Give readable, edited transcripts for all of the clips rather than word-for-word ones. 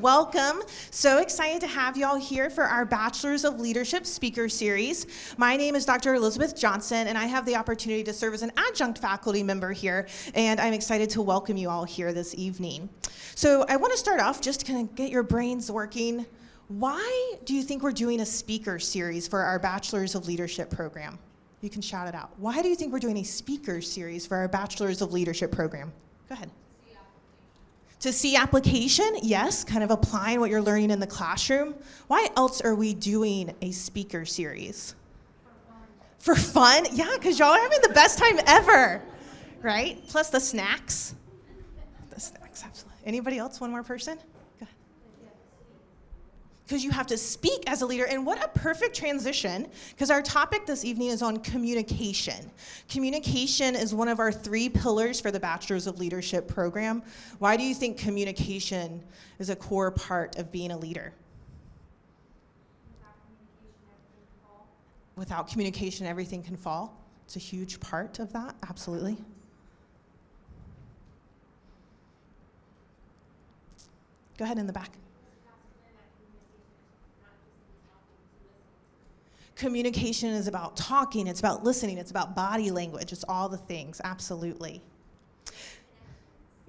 welcome. So excited to have you all here for our Bachelors of Leadership Speaker Series. My name is Dr. Elizabeth Johnson, and I have the opportunity to serve as an adjunct faculty member here, and I'm excited to welcome you all here this evening. So I want to start off just to kind of get your brains working. Why do you think we're doing a speaker series for our Bachelors of Leadership program? You can shout it out. Why do you think we're doing a speaker series for our Bachelors of Leadership program? Go ahead. To see application, yes, kind of applying what you're learning in the classroom. Why else are we doing a speaker series? For fun? Yeah, because y'all are having the best time ever, right? Plus the snacks. The snacks, absolutely. Anybody else? One more person? Go ahead. Because you have to speak as a leader, and what a perfect transition, because our topic this evening is on communication. Communication is one of our 3 pillars for the Bachelors of Leadership program. Why do you think communication is a core part of being a leader? Without communication, everything can fall. It's a huge part of that, absolutely. Go ahead in the back. Communication is about talking, it's about listening, it's about body language, it's all the things, absolutely.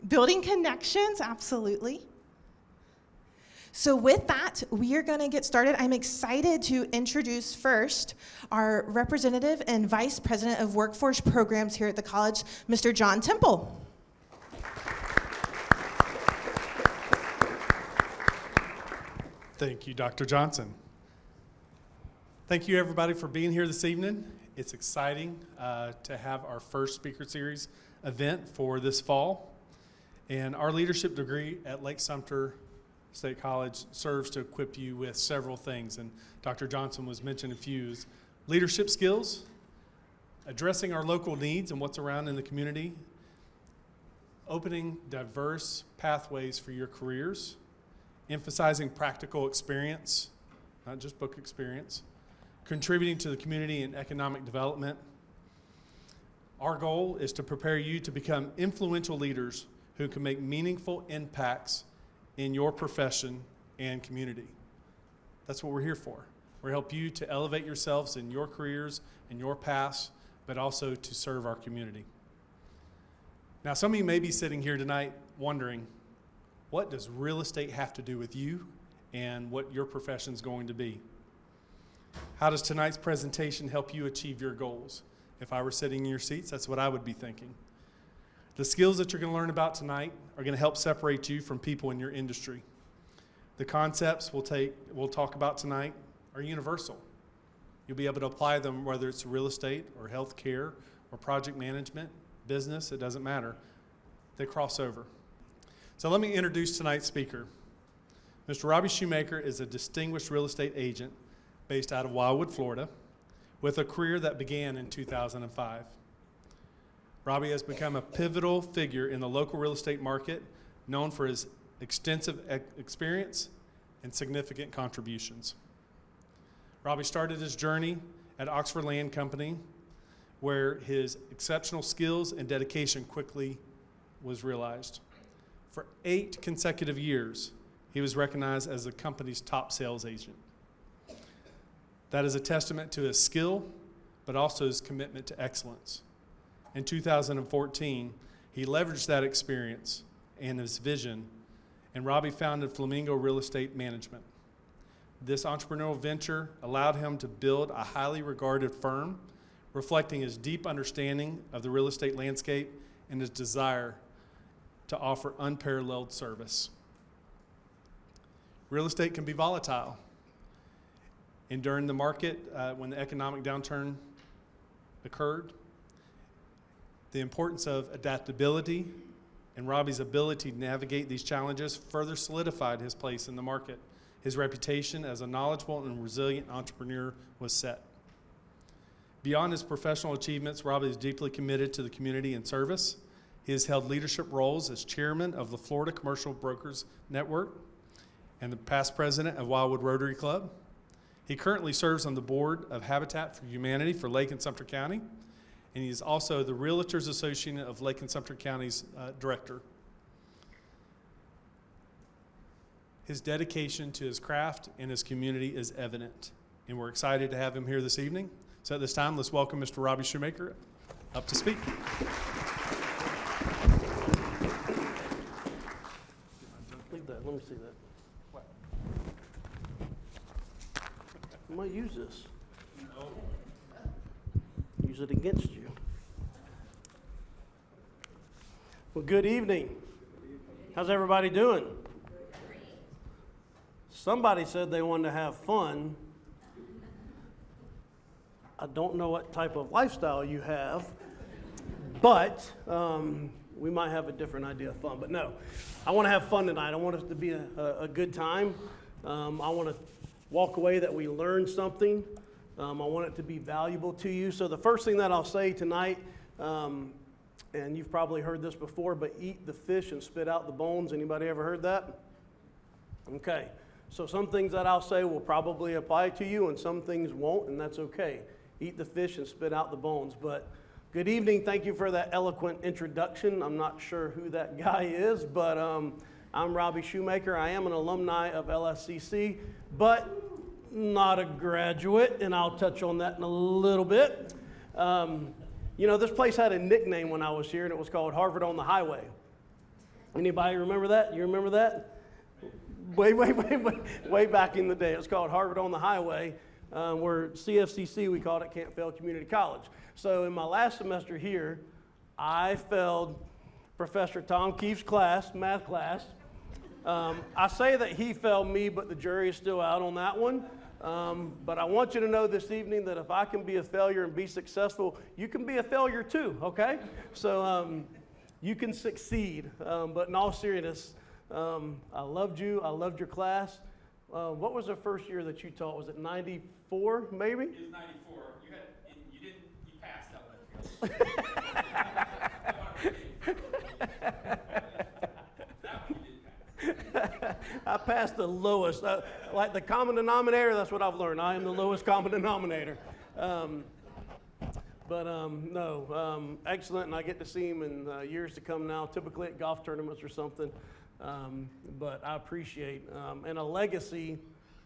Building connections, absolutely. So with that, we are going to get started. I'm excited to introduce first our representative and vice president of workforce programs here at the college, Mr. John Temple. Thank you, Dr. Johnson. Thank you, everybody, for being here this evening. It's exciting to have our first speaker series event for this fall. And our leadership degree at Lake-Sumter State College serves to equip you with several things. And Dr. Johnson was mentioning a few. Leadership skills, addressing our local needs and what's around in the community, opening diverse pathways for your careers, emphasizing practical experience, not just book experience, contributing to the community and economic development. Our goal is to prepare you to become influential leaders who can make meaningful impacts in your profession and community. That's what we're here for. We're to help you to elevate yourselves in your careers and your paths, but also to serve our community. Now, some of you may be sitting here tonight wondering, what does real estate have to do with you and what your profession is going to be? How does tonight's presentation help you achieve your goals? If I were sitting in your seats, that's what I would be thinking. The skills that you're going to learn about tonight are going to help separate you from people in your industry. The concepts we'll talk about tonight are universal. You'll be able to apply them whether it's real estate or healthcare or project management, business, it doesn't matter. They cross over. So let me introduce tonight's speaker. Mr. Robbie Shoemaker is a distinguished real estate agent based out of Wildwood, Florida, with a career that began in 2005. Robbie has become a pivotal figure in the local real estate market, known for his extensive experience and significant contributions. Robbie started his journey at Oxford Land Company, where his exceptional skills and dedication quickly was realized. For 8 consecutive years, he was recognized as the company's top sales agent. That is a testament to his skill, but also his commitment to excellence. In 2014, he leveraged that experience and his vision, and Robbie founded Flamingo Real Estate Management. This entrepreneurial venture allowed him to build a highly regarded firm, reflecting his deep understanding of the real estate landscape and his desire to offer unparalleled service. Real estate can be volatile. And during the market, when the economic downturn occurred, the importance of adaptability and Robbie's ability to navigate these challenges further solidified his place in the market. His reputation as a knowledgeable and resilient entrepreneur was set. Beyond his professional achievements, Robbie is deeply committed to the community and service. He has held leadership roles as chairman of the Florida Commercial Brokers Network and the past president of Wildwood Rotary Club. He currently serves on the board of Habitat for Humanity for Lake and Sumter County, and he is also the Realtors Association of Lake and Sumter County's director. His dedication to his craft and his community is evident, and we're excited to have him here this evening. So at this time, let's welcome Mr. Robbie Shoemaker up to speak. Leave that. Let me see that. I might use this. Use it against you. Well, good evening. How's everybody doing? Somebody said they wanted to have fun. I don't know what type of lifestyle you have, but we might have a different idea of fun. But no, I want to have fun tonight. I want it to be a good time. I want to walk away that we learned something. I want it to be valuable to you. So the first thing that I'll say tonight, and you've probably heard this before, but eat the fish and spit out the bones. Anybody ever heard that? Okay. So some things that I'll say will probably apply to you, and some things won't, and that's okay. Eat the fish and spit out the bones. But good evening. Thank you for that eloquent introduction. I'm not sure who that guy is, but I'm Robbie Shoemaker. I am an alumni of LSCC, but not a graduate, and I'll touch on that in a little bit. You know, this place had a nickname when I was here, and it was called Harvard on the Highway. Anybody remember that? You remember that? Way back in the day. It was called Harvard on the Highway, where CFCC, we called it Can't Fail Community College. So in my last semester here, I failed Professor Tom Keefe's class, math class. I say that he failed me, but the jury is still out on that one. But I want you to know this evening that if I can be a failure and be successful, you can be a failure too, okay? So you can succeed. But in all seriousness, I loved you. I loved your class. What was the first year that you taught? Was it 94, maybe? It was 94. You passed that one. I passed the lowest. Like the common denominator, that's what I've learned. I am the lowest common denominator. No, excellent, and I get to see him in years to come now, typically at golf tournaments or something. But I appreciate, and a legacy,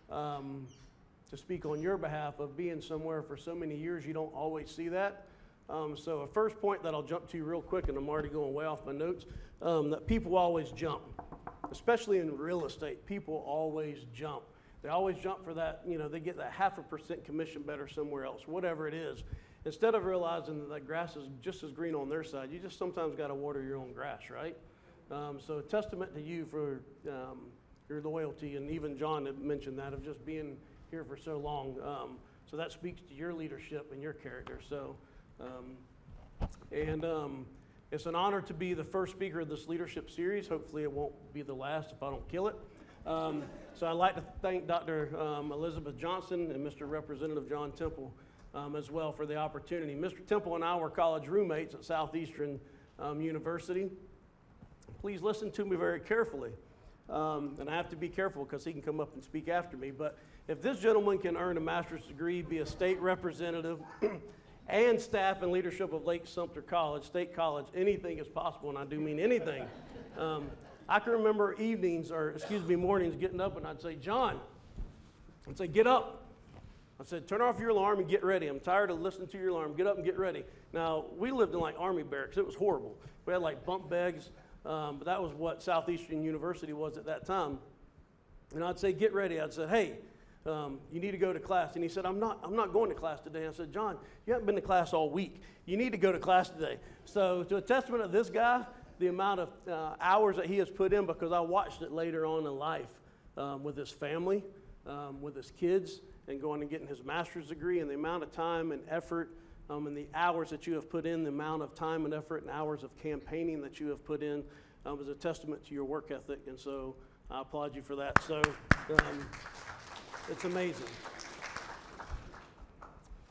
to speak on your behalf, of being somewhere for so many years. You don't always see that. So a first point that I'll jump to real quick, and I'm already going way off my notes, that people always jump, especially in real estate. People always jump. They always jump for that, you know, they get that 0.5% commission better somewhere else, whatever it is. Instead of realizing that grass is just as green on their side, you just sometimes got to water your own grass, right? So a testament to you for your loyalty, and even John had mentioned that, of just being here for so long. So that speaks to your leadership and your character. So, it's an honor to be the first speaker of this leadership series. Hopefully it won't be the last if I don't kill it. So I'd like to thank Dr. Elizabeth Johnson and Mr. Representative John Temple as well for the opportunity. Mr. Temple and I were college roommates at Southeastern University. Please listen to me very carefully. And I have to be careful because he can come up and speak after me. But if this gentleman can earn a master's degree, be a state representative, and staff and leadership of Lake-Sumter College, State College, anything is possible, and I do mean anything. I can remember mornings getting up, and I'd say, John, I'd say, get up. I said, turn off your alarm and get ready. I'm tired of listening to your alarm. Get up and get ready. Now, we lived in like army barracks. It was horrible. We had like bunk beds, but that was what Southeastern University was at that time. And I'd say, get ready. I'd say, hey, you need to go to class. And he said, I'm not going to class today. I said, John, you haven't been to class all week. You need to go to class today. So to a testament of this guy, the amount of hours that he has put in, because I watched it later on in life with his family, with his kids, and going and getting his master's degree, and the amount of time and effort and the hours that you have put in, the amount of time and effort and hours of campaigning that you have put in is a testament to your work ethic. And so I applaud you for that. So it's amazing.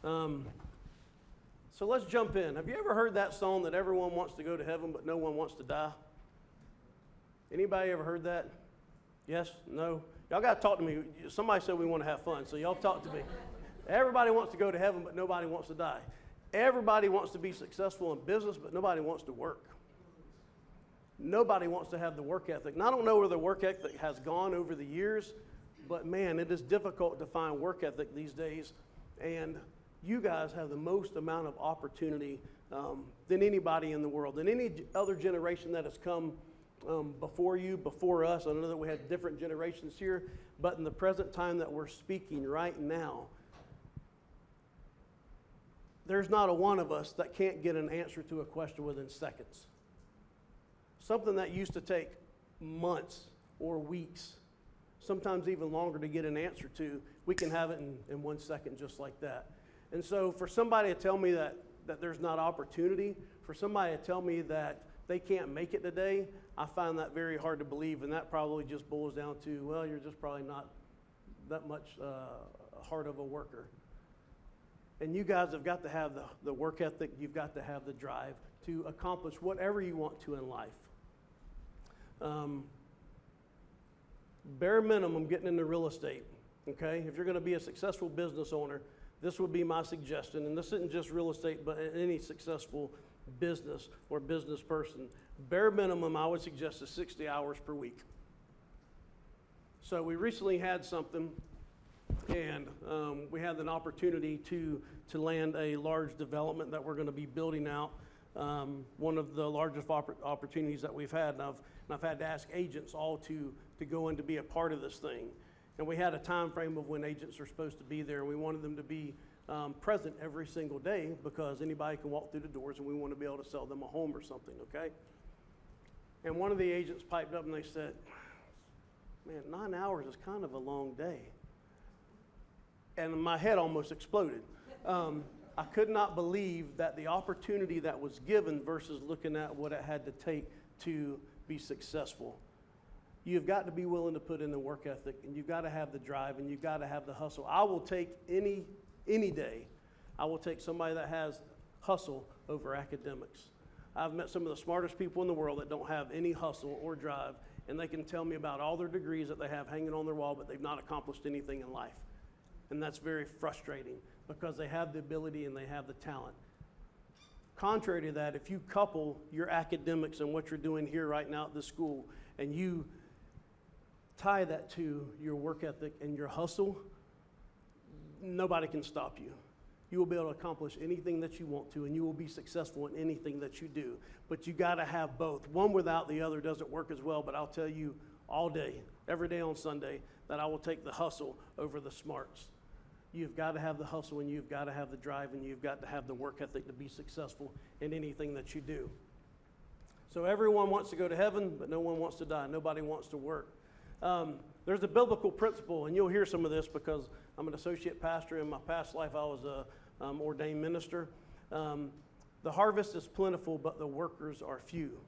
So let's jump in. Have you ever heard that song that everyone wants to go to heaven, but no one wants to die? Anybody ever heard that? Yes? No? Y'all got to talk to me. Somebody said we want to have fun, so y'all talk to me. Everybody wants to go to heaven, but nobody wants to die. Everybody wants to be successful in business, but nobody wants to work. Nobody wants to have the work ethic. And I don't know where the work ethic has gone over the years, but man, it is difficult to find work ethic these days. And you guys have the most amount of opportunity than anybody in the world, than any other generation that has come before you, before us. I know that we had different generations here, but in the present time that we're speaking right now, there's not a one of us that can't get an answer to a question within seconds. Something that used to take months or weeks, sometimes even longer to get an answer to, we can have it in 1 second just like that. And so for somebody to tell me that there's not opportunity, for somebody to tell me that they can't make it today, I find that very hard to believe, and that probably just boils down to, well, you're just probably not that much hard of a worker. And you guys have got to have the work ethic, you've got to have the drive to accomplish whatever you want to in life. Bare minimum getting into real estate, okay? If you're going to be a successful business owner, this would be my suggestion, and this isn't just real estate, but any successful business or business person. Bare minimum, I would suggest, is 60 hours per week. So we recently had something, and we had an opportunity to land a large development that we're going to be building out. One of the largest opportunities that we've had, and I've had to ask agents all to go in to be a part of this thing. And we had a time frame of when agents are supposed to be there, and we wanted them to be present every single day because anybody can walk through the doors, and we want to be able to sell them a home or something, okay? And one of the agents piped up and they said, man, 9 hours is kind of a long day. And my head almost exploded. I could not believe that the opportunity that was given versus looking at what it had to take to be successful. You've got to be willing to put in the work ethic, and you've got to have the drive, and you've got to have the hustle. I will take any day, I will take somebody that has hustle over academics. I've met some of the smartest people in the world that don't have any hustle or drive, and they can tell me about all their degrees that they have hanging on their wall, but they've not accomplished anything in life. And that's very frustrating because they have the ability and they have the talent. Contrary to that, if you couple your academics and what you're doing here right now at this school, and you tie that to your work ethic and your hustle, nobody can stop you. You will be able to accomplish anything that you want to, and you will be successful in anything that you do. But you got to have both. One without the other doesn't work as well, but I'll tell you all day, every day on Sunday, that I will take the hustle over the smarts. You've got to have the hustle, and you've got to have the drive, and you've got to have the work ethic to be successful in anything that you do. So everyone wants to go to heaven, but no one wants to die. Nobody wants to work. There's a biblical principle, and you'll hear some of this because I'm an associate pastor. In my past life, I was an ordained minister. The harvest is plentiful, but the workers are few.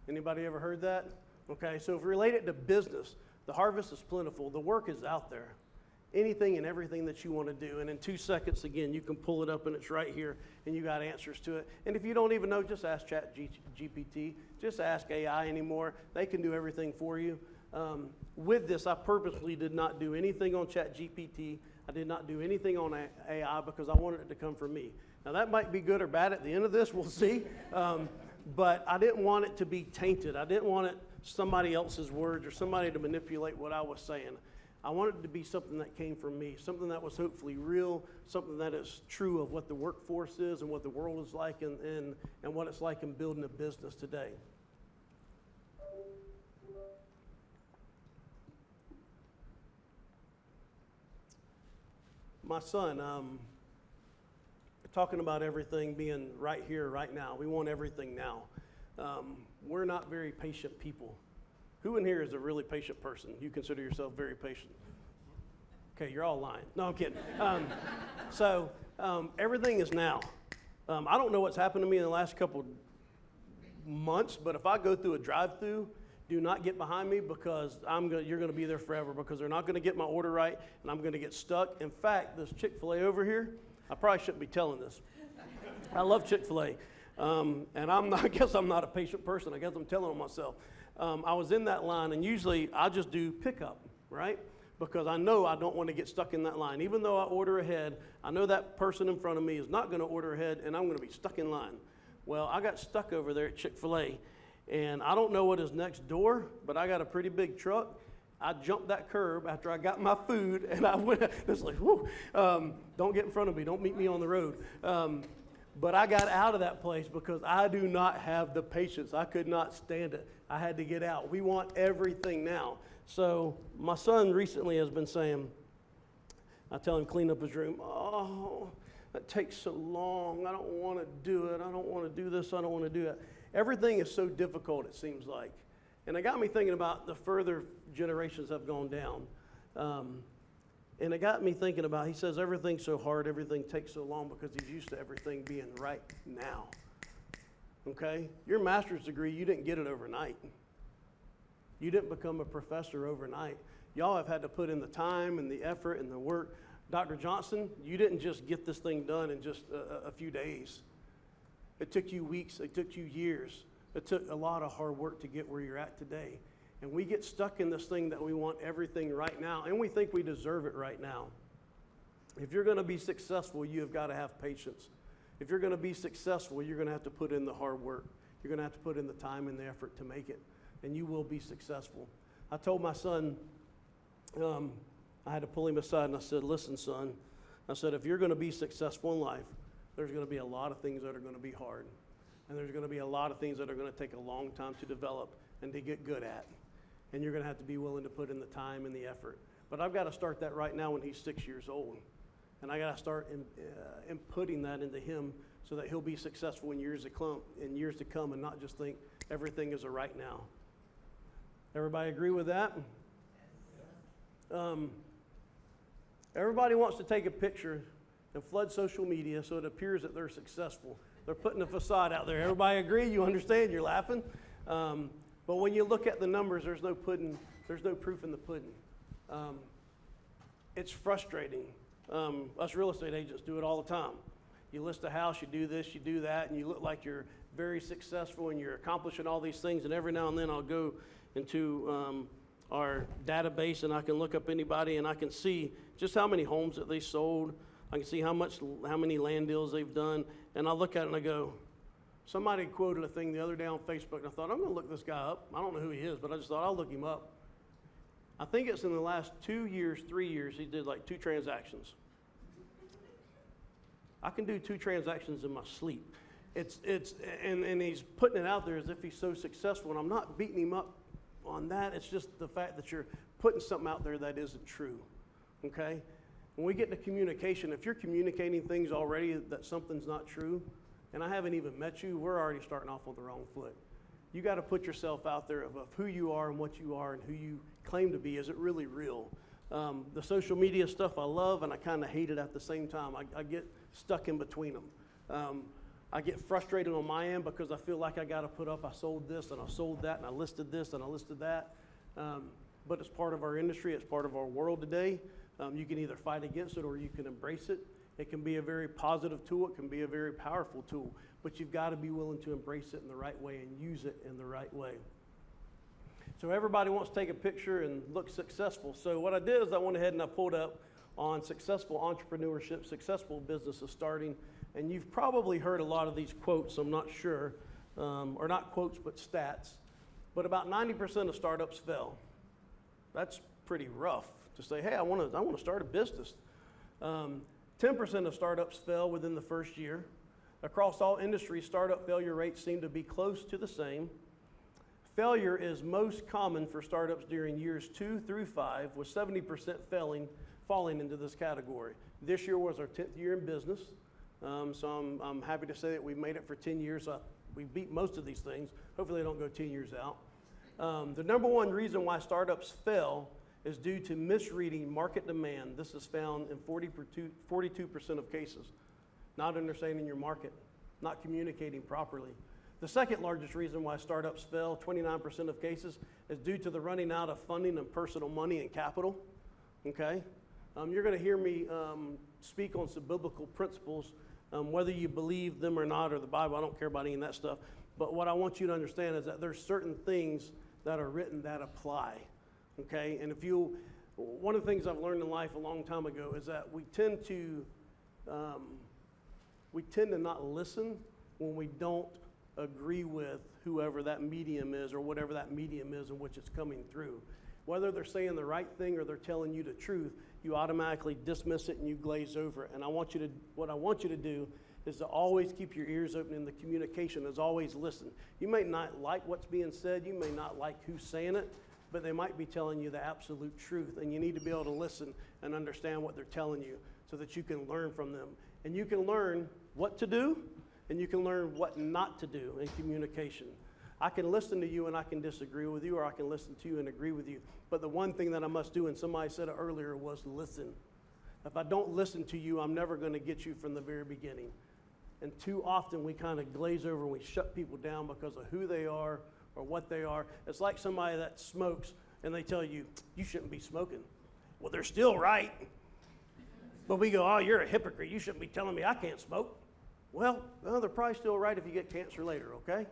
Anybody ever heard that? Okay, so if related to business, the harvest is plentiful. The work is out there. Anything and everything that you want to do. And in 2 seconds, again, you can pull it up, and it's right here, and you got answers to it. And if you don't even know, just ask ChatGPT. Just ask AI anymore. They can do everything for you. With this, I purposely did not do anything on ChatGPT. I did not do anything on AI because I wanted it to come from me. Now, that might be good or bad at the end of this. We'll see. But I didn't want it to be tainted. I didn't want it somebody else's words or somebody to manipulate what I was saying. I wanted it to be something that came from me, something that was hopefully real, something that is true of what the workforce is and what the world is like and what it's like in building a business today. My son, talking about everything being right here, right now. We want everything now. We're not very patient people. Who in here is a really patient person? You consider yourself very patient? Okay, you're all lying. No, I'm kidding. So everything is now. I don't know what's happened to me in the last couple months, but if I go through a drive-through, do not get behind me because you're going to be there forever because they're not going to get my order right and I'm going to get stuck. In fact, this Chick-fil-A over here, I probably shouldn't be telling this. I love Chick-fil-A. And I guess I'm not a patient person. I guess I'm telling on myself. I was in that line, and usually I just do pickup, right? Because I know I don't want to get stuck in that line. Even though I order ahead, I know that person in front of me is not going to order ahead, and I'm going to be stuck in line. Well, I got stuck over there at Chick-fil-A, And I don't know what is next door, but I got a pretty big truck. I jumped that curb after I got my food, and I went, it's like, whoo, don't get in front of me, don't meet me on the road. But I got out of that place because I do not have the patience. I could not stand it. I had to get out. We want everything now. So my son recently has been saying, I tell him clean up his room. Oh, that takes so long. I don't want to do it. I don't want to do this. I don't want to do that. Everything is so difficult, it seems like. And it got me thinking about the further generations have gone down. And it got me thinking about, he says everything's so hard, everything takes so long because he's used to everything being right now. Okay? Your master's degree, you didn't get it overnight. You didn't become a professor overnight. Y'all have had to put in the time and the effort and the work. Dr. Johnson, you didn't just get this thing done in just a few days. It took you weeks, it took you years. It took a lot of hard work to get where you're at today. And we get stuck in this thing that we want everything right now, and we think we deserve it right now. If you're going to be successful, you have got to have patience. If you're going to be successful, you're going to have to put in the hard work. You're going to have to put in the time and the effort to make it, and you will be successful. I told my son, I had to pull him aside, and I said, listen, son, I said, if you're going to be successful in life, there's going to be a lot of things that are going to be hard, and there's going to be a lot of things that are going to take a long time to develop and to get good at. And you're going to have to be willing to put in the time and the effort. But I've got to start that right now when he's 6 years old. And I got to start inputting that into him so that he'll be successful in years to come and not just think everything is a right now. Everybody agree with that? Everybody wants to take a picture and flood social media so it appears that they're successful. They're putting a facade out there. Everybody agree? You understand? You're laughing? But when you look at the numbers, there's no proof in the pudding. It's frustrating. Us real estate agents do it all the time. You list a house, you do this, you do that, and you look like you're very successful and you're accomplishing all these things. And every now and then I'll go into our database and I can look up anybody and I can see just how many homes that they sold. I can see how many land deals they've done. And I look at it and I go, somebody quoted a thing the other day on Facebook, and I thought, I'm going to look this guy up. I don't know who he is, but I just thought, I'll look him up. I think it's in the last 2 years, 3 years, he did like 2 transactions. I can do 2 transactions in my sleep. And he's putting it out there as if he's so successful, and I'm not beating him up on that. It's just the fact that you're putting something out there that isn't true, okay? When we get to communication, if you're communicating things already that something's not true, and I haven't even met you, we're already starting off on the wrong foot. You got to put yourself out there of who you are and what you are and who you claim to be. Is it really real? The social media stuff I love and I kind of hate it at the same time. I get stuck in between them. I get frustrated on my end because I feel like I got to put up, I sold this and I sold that and I listed this and I listed that. But it's part of our industry. It's part of our world today. You can either fight against it or you can embrace it. It can be a very positive tool. It can be a very powerful tool. But you've got to be willing to embrace it in the right way and use it in the right way. So everybody wants to take a picture and look successful. So what I did is I went ahead and I pulled up on successful entrepreneurship, successful businesses starting. And you've probably heard a lot of these quotes, I'm not sure. Or not quotes, but stats. But about 90% of startups fail. That's pretty rough to say, hey, I want to start a business. 10% of startups fail within the first year. Across all industries, startup failure rates seem to be close to the same. Failure is most common for startups during years 2 through 5, with 70% falling into this category. This year was our 10th year in business, so I'm happy to say that we've made it for 10 years. We beat most of these things. Hopefully they don't go 10 years out. The number one reason why startups fail is due to misreading market demand. This is found in 42% of cases. Not understanding your market, not communicating properly. The second largest reason why startups fail, 29% of cases, is due to the running out of funding and personal money and capital, okay? You're gonna hear me speak on some biblical principles, whether you believe them or not, or the Bible, I don't care about any of that stuff. But what I want you to understand is that there's certain things that are written that apply. Okay, and one of the things I've learned in life a long time ago is that we tend to not listen when we don't agree with whoever that medium is or whatever that medium is in which it's coming through. Whether they're saying the right thing or they're telling you the truth, you automatically dismiss it and you glaze over it. And what I want you to do is to always keep your ears open in the communication, is always listen. You may not like what's being said, you may not like who's saying it, but they might be telling you the absolute truth, and you need to be able to listen and understand what they're telling you so that you can learn from them. And you can learn what to do, and you can learn what not to do in communication. I can listen to you and I can disagree with you, or I can listen to you and agree with you. But the one thing that I must do, and somebody said it earlier, was listen. If I don't listen to you, I'm never going to get you from the very beginning. And too often we kind of glaze over and we shut people down because of who they are or what they are. It's like somebody that smokes and they tell you, you shouldn't be smoking. Well, they're still right. But we go, oh, you're a hypocrite. You shouldn't be telling me I can't smoke. Well, they're probably still right if you get cancer later, okay?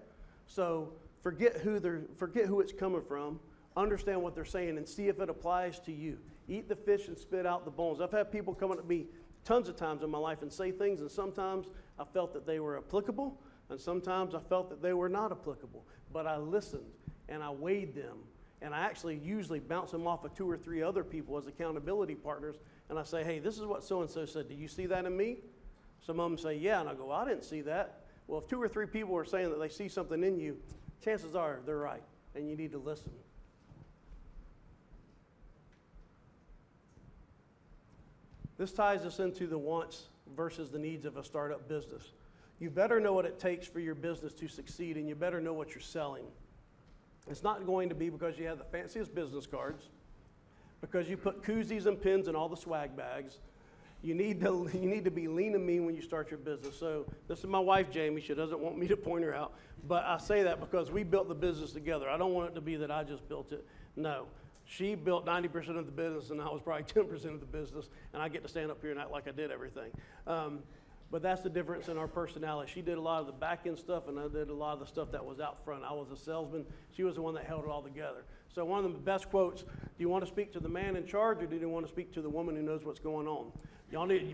So forget who it's coming from, understand what they're saying, and see if it applies to you. Eat the fish and spit out the bones. I've had people come up to me tons of times in my life and say things, and sometimes I felt that they were applicable, and sometimes I felt that they were not applicable. But I listened, and I weighed them, and I actually usually bounce them off of 2 or 3 other people as accountability partners, and I say, hey, this is what so-and-so said. Do you see that in me? Some of them say, yeah, and I go, well, I didn't see that. Well, if 2 or 3 people are saying that they see something in you, chances are they're right, and you need to listen. This ties us into the wants versus the needs of a startup business. You better know what it takes for your business to succeed, and you better know what you're selling. It's not going to be because you have the fanciest business cards, because you put koozies and pins in all the swag bags. You need to be lean and mean when you start your business. So this is my wife, Jamie. She doesn't want me to point her out, but I say that because we built the business together. I don't want it to be that I just built it. No. She built 90% of the business, and I was probably 10% of the business, and I get to stand up here and act like I did everything. But that's the difference in our personality. She did a lot of the back-end stuff, and I did a lot of the stuff that was out front. I was a salesman. She was the one that held it all together. So one of the best quotes, do you want to speak to the man in charge, or do you want to speak to the woman who knows what's going on?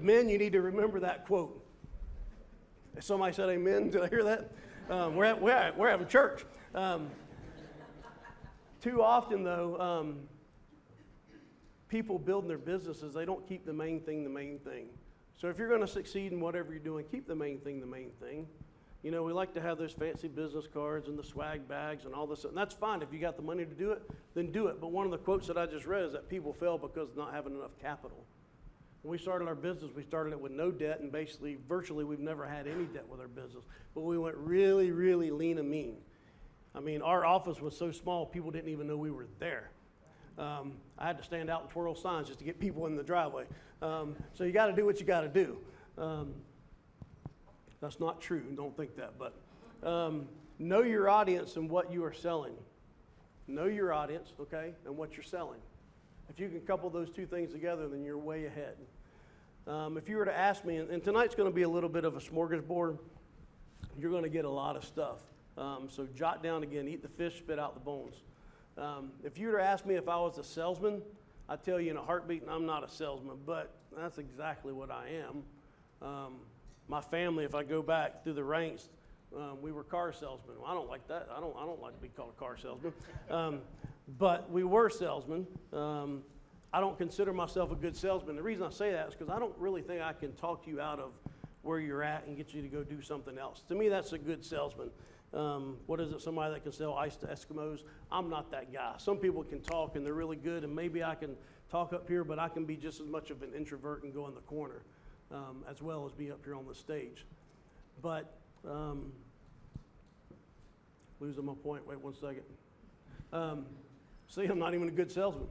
Men, you need to remember that quote. Somebody said amen. Did I hear that? We're having church. Too often, though, people building their businesses, they don't keep the main thing the main thing. So if you're going to succeed in whatever you're doing, keep the main thing the main thing. You know, we like to have those fancy business cards and the swag bags and all this, and that's fine. If you got the money to do it, then do it. But one of the quotes that I just read is that people fail because of not having enough capital. When we started our business, we started it with no debt, and basically, virtually, we've never had any debt with our business. But we went really, really lean and mean. I mean, our office was so small, people didn't even know we were there. I had to stand out and twirl signs just to get people in the driveway. So you got to do what you got to do. That's not true. Don't think that. But know your audience and what you are selling. Know your audience, okay, and what you're selling. If you can couple those two things together, then you're way ahead. If you were to ask me, and tonight's going to be a little bit of a smorgasbord, you're going to get a lot of stuff. So jot down again, eat the fish, spit out the bones. If you were to ask me if I was a salesman, I'd tell you in a heartbeat, I'm not a salesman, but that's exactly what I am. My family, if I go back through the ranks, we were car salesmen. Well, I don't like that. I don't like to be called a car salesman. But we were salesmen. I don't consider myself a good salesman. The reason I say that is because I don't really think I can talk you out of where you're at and get you to go do something else. To me, that's a good salesman. What is it, somebody that can sell ice to Eskimos? I'm not that guy. Some people can talk and they're really good, and maybe I can talk up here, but I can be just as much of an introvert and go in the corner, as well as be up here on the stage. But, losing my point, wait 1 second. See, I'm not even a good salesman.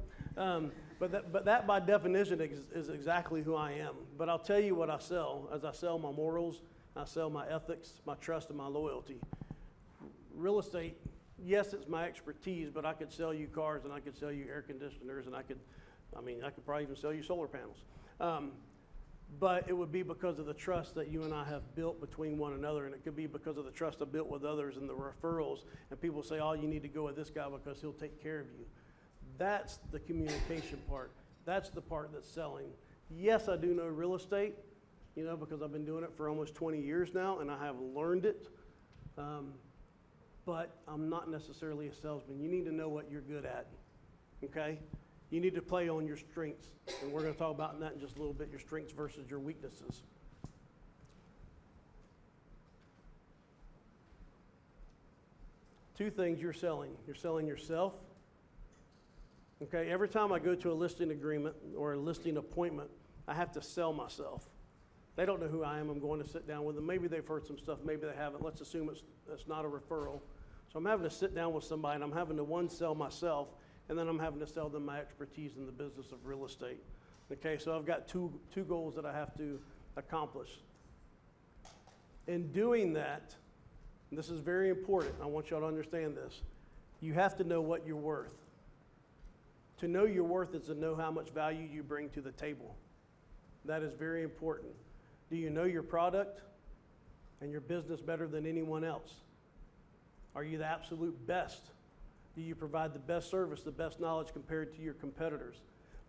But that by definition is exactly who I am. But I'll tell you what I sell. As I sell my morals, I sell my ethics, my trust, and my loyalty. Real estate, yes, it's my expertise, but I could sell you cars, and I could sell you air conditioners, and I could probably even sell you solar panels. But it would be because of the trust that you and I have built between one another, and it could be because of the trust I built with others and the referrals, and people say, oh, you need to go with this guy because he'll take care of you. That's the communication part. That's the part that's selling. Yes, I do know real estate, because I've been doing it for almost 20 years now, and I have learned it. but I'm not necessarily a salesman. You need to know what you're good at, okay? You need to play on your strengths, and we're going to talk about that in just a little bit, your strengths versus your weaknesses. Two things you're selling. You're selling yourself. Okay, every time I go to a listing agreement or a listing appointment, I have to sell myself. They don't know who I am. I'm going to sit down with them. Maybe they've heard some stuff, maybe they haven't. Let's assume it's not a referral. So I'm having to sit down with somebody, and I'm having to, one, sell myself, and then I'm having to sell them my expertise in the business of real estate. Okay, so I've got two goals that I have to accomplish. In doing that, and this is very important, I want y'all to understand this, you have to know what you're worth. To know your worth is to know how much value you bring to the table. That is very important. Do you know your product and your business better than anyone else? Are you the absolute best? Do you provide the best service, the best knowledge compared to your competitors?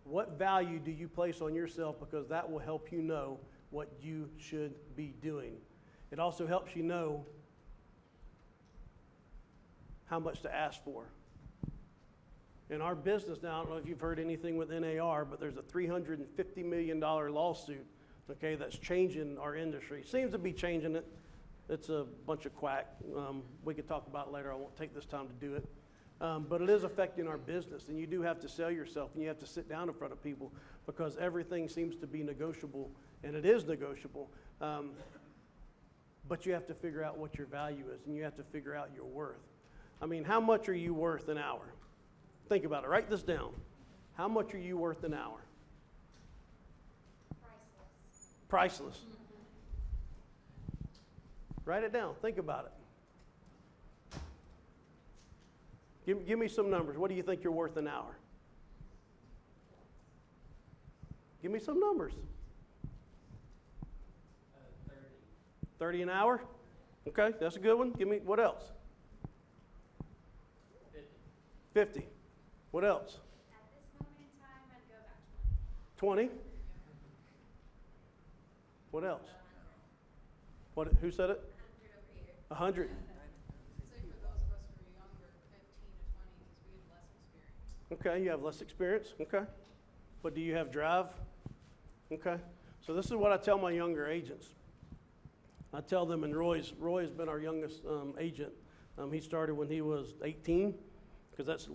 What value do you place on yourself, because that will help you know what you should be doing. It also helps you know how much to ask for. In our business now, I don't know if you've heard anything with NAR, but there's a $350 million lawsuit, okay, that's changing our industry. Seems to be changing it. It's a bunch of quack. We could talk about it later. I won't take this time to do it. But it is affecting our business, and you do have to sell yourself, and you have to sit down in front of people, because everything seems to be negotiable, and it is negotiable. But you have to figure out what your value is, and you have to figure out your worth. I mean, how much are you worth an hour? Think about it. Write this down. How much are you worth an hour? Priceless. Priceless. Write it down. Think about it. Give me some numbers. What do you think you're worth an hour? Give me some numbers. 30. 30 an hour? Okay, that's a good one. Give me, what else? 50. What else? At this moment in time, I'd go about 20. What else? 100. Who said it? 100 over here. 100. Say for those of us who are younger, 15 to 20, because we have less experience. Okay, you have less experience. Okay. But do you have drive? Okay. So this is what I tell my younger agents. I tell them, and Roy's been our youngest agent. He started when he was 18, because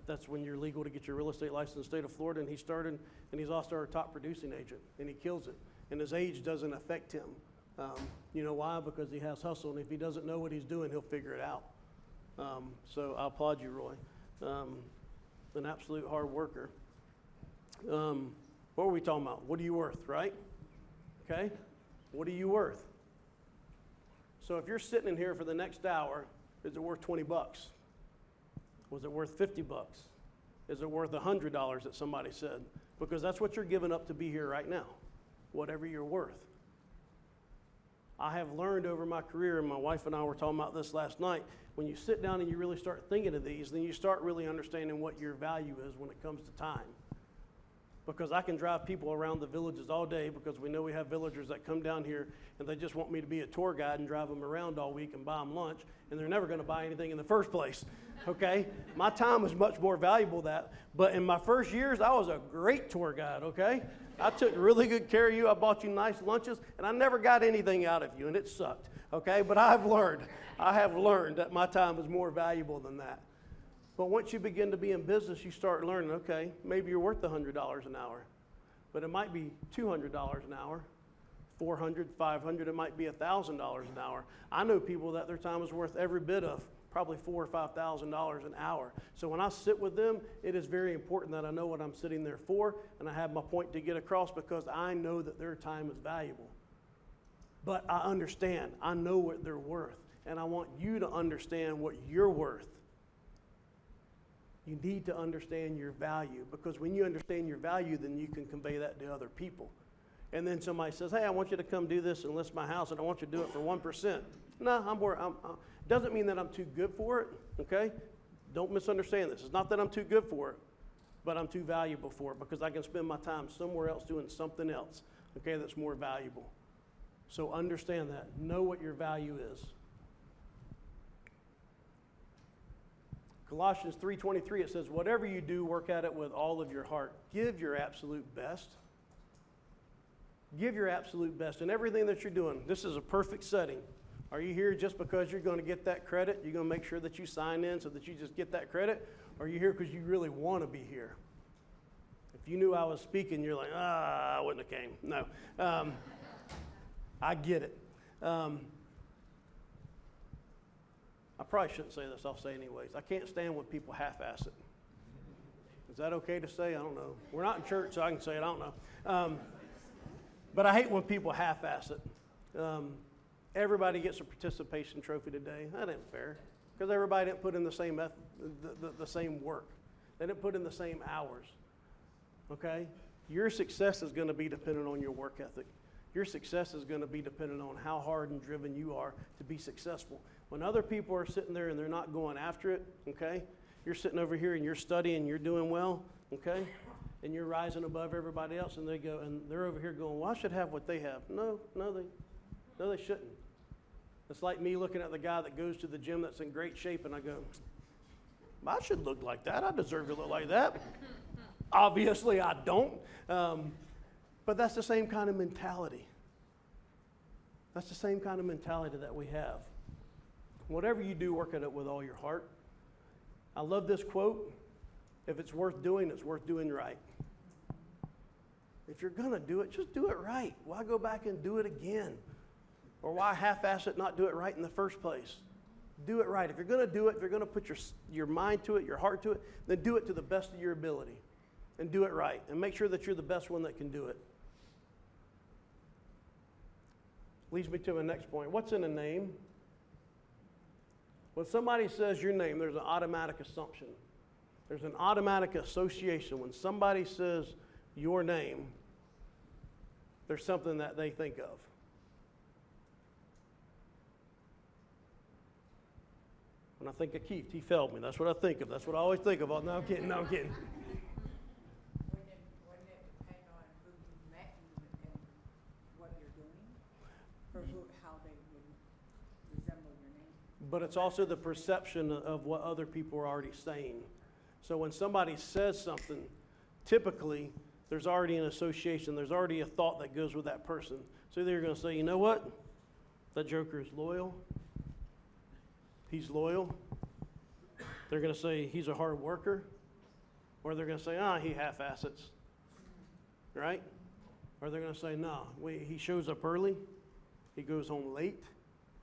that's when you're legal to get your real estate license in the state of Florida. And he started, and he's also our top producing agent, and he kills it. And his age doesn't affect him. You know why? Because he has hustle, and if he doesn't know what he's doing, he'll figure it out. So I applaud you, Roy. An absolute hard worker. What were we talking about? What are you worth, right? Okay? What are you worth? So if you're sitting in here for the next hour, is it worth 20 bucks? Was it worth 50 bucks? Is it worth $100 that somebody said? Because that's what you're giving up to be here right now, whatever you're worth. I have learned over my career, and my wife and I were talking about this last night, when you sit down and you really start thinking of these, then you start really understanding what your value is when it comes to time. Because I can drive people around the villages all day, because we know we have villagers that come down here and they just want me to be a tour guide and drive them around all week and buy them lunch, and they're never going to buy anything in the first place, okay? My time is much more valuable than that. But in my first years, I was a great tour guide, okay? I took really good care of you. I bought you nice lunches, and I never got anything out of you, and it sucked, okay? But I have learned that my time is more valuable than that. But once you begin to be in business, you start learning, okay, maybe you're worth $100 an hour, but it might be $200 an hour, $400, $500, it might be $1,000 an hour. I know people that their time is worth every bit of probably $4,000 or $5,000 an hour. So when I sit with them, it is very important that I know what I'm sitting there for, and I have my point to get across, because I know that their time is valuable. But I understand, I know what they're worth, and I want you to understand what you're worth. You need to understand your value, because when you understand your value, then you can convey that to other people. And then somebody says, hey, I want you to come do this and list my house, and I want you to do it for 1%. No, doesn't mean that I'm too good for it, okay? Don't misunderstand this. It's not that I'm too good for it, but I'm too valuable for it, because I can spend my time somewhere else doing something else, okay, that's more valuable. So understand that. Know what your value is. Colossians 3:23, it says, whatever you do, work at it with all of your heart. Give your absolute best. Give your absolute best in everything that you're doing. This is a perfect setting. Are you here just because you're going to get that credit? You're going to make sure that you sign in so that you just get that credit? Or are you here because you really want to be here? If you knew I was speaking, you're like, I wouldn't have came. No. I get it. I probably shouldn't say this. I'll say it anyways. I can't stand when people half-ass it. Is that okay to say? I don't know. We're not in church, so I can say it. I don't know. But I hate when people half-ass it. Everybody gets a participation trophy today. That ain't fair, because everybody didn't put in the same the same work. They didn't put in the same hours. Okay? Your success is going to be dependent on your work ethic. Your success is going to be dependent on how hard and driven you are to be successful. When other people are sitting there and they're not going after it, okay? You're sitting over here and you're studying, you're doing well, okay? And you're rising above everybody else, and they're over here going, well, I should have what they have. No, they shouldn't. It's like me looking at the guy that goes to the gym that's in great shape, and I go, I should look like that. I deserve to look like that. Obviously, I don't. But that's the same kind of mentality. That's the same kind of mentality that we have. Whatever you do, work at it with all your heart. I love this quote. If it's worth doing, it's worth doing right. If you're going to do it, just do it right. Why go back and do it again? Or why half-ass it, not do it right in the first place? Do it right. If you're going to do it, if you're going to put your mind to it, your heart to it, then do it to the best of your ability. And do it right. And make sure that you're the best one that can do it. Leads me to my next point. What's in a name? When somebody says your name, there's an automatic assumption. There's an automatic association. When somebody says your name, there's something that they think of. When I think of Keith, he failed me. That's what I think of. That's what I always think of. No, I'm kidding. Wouldn't it depend on who you met and what you're doing? For how they would resemble your name? But it's also the perception of what other people are already saying. So when somebody says something, typically there's already an association. There's already a thought that goes with that person. So they're going to say, you know what? That joker is loyal. He's loyal. They're going to say he's a hard worker. Or they're going to say, he half-assets. Right? Or they're going to say, no, he shows up early. He goes home late.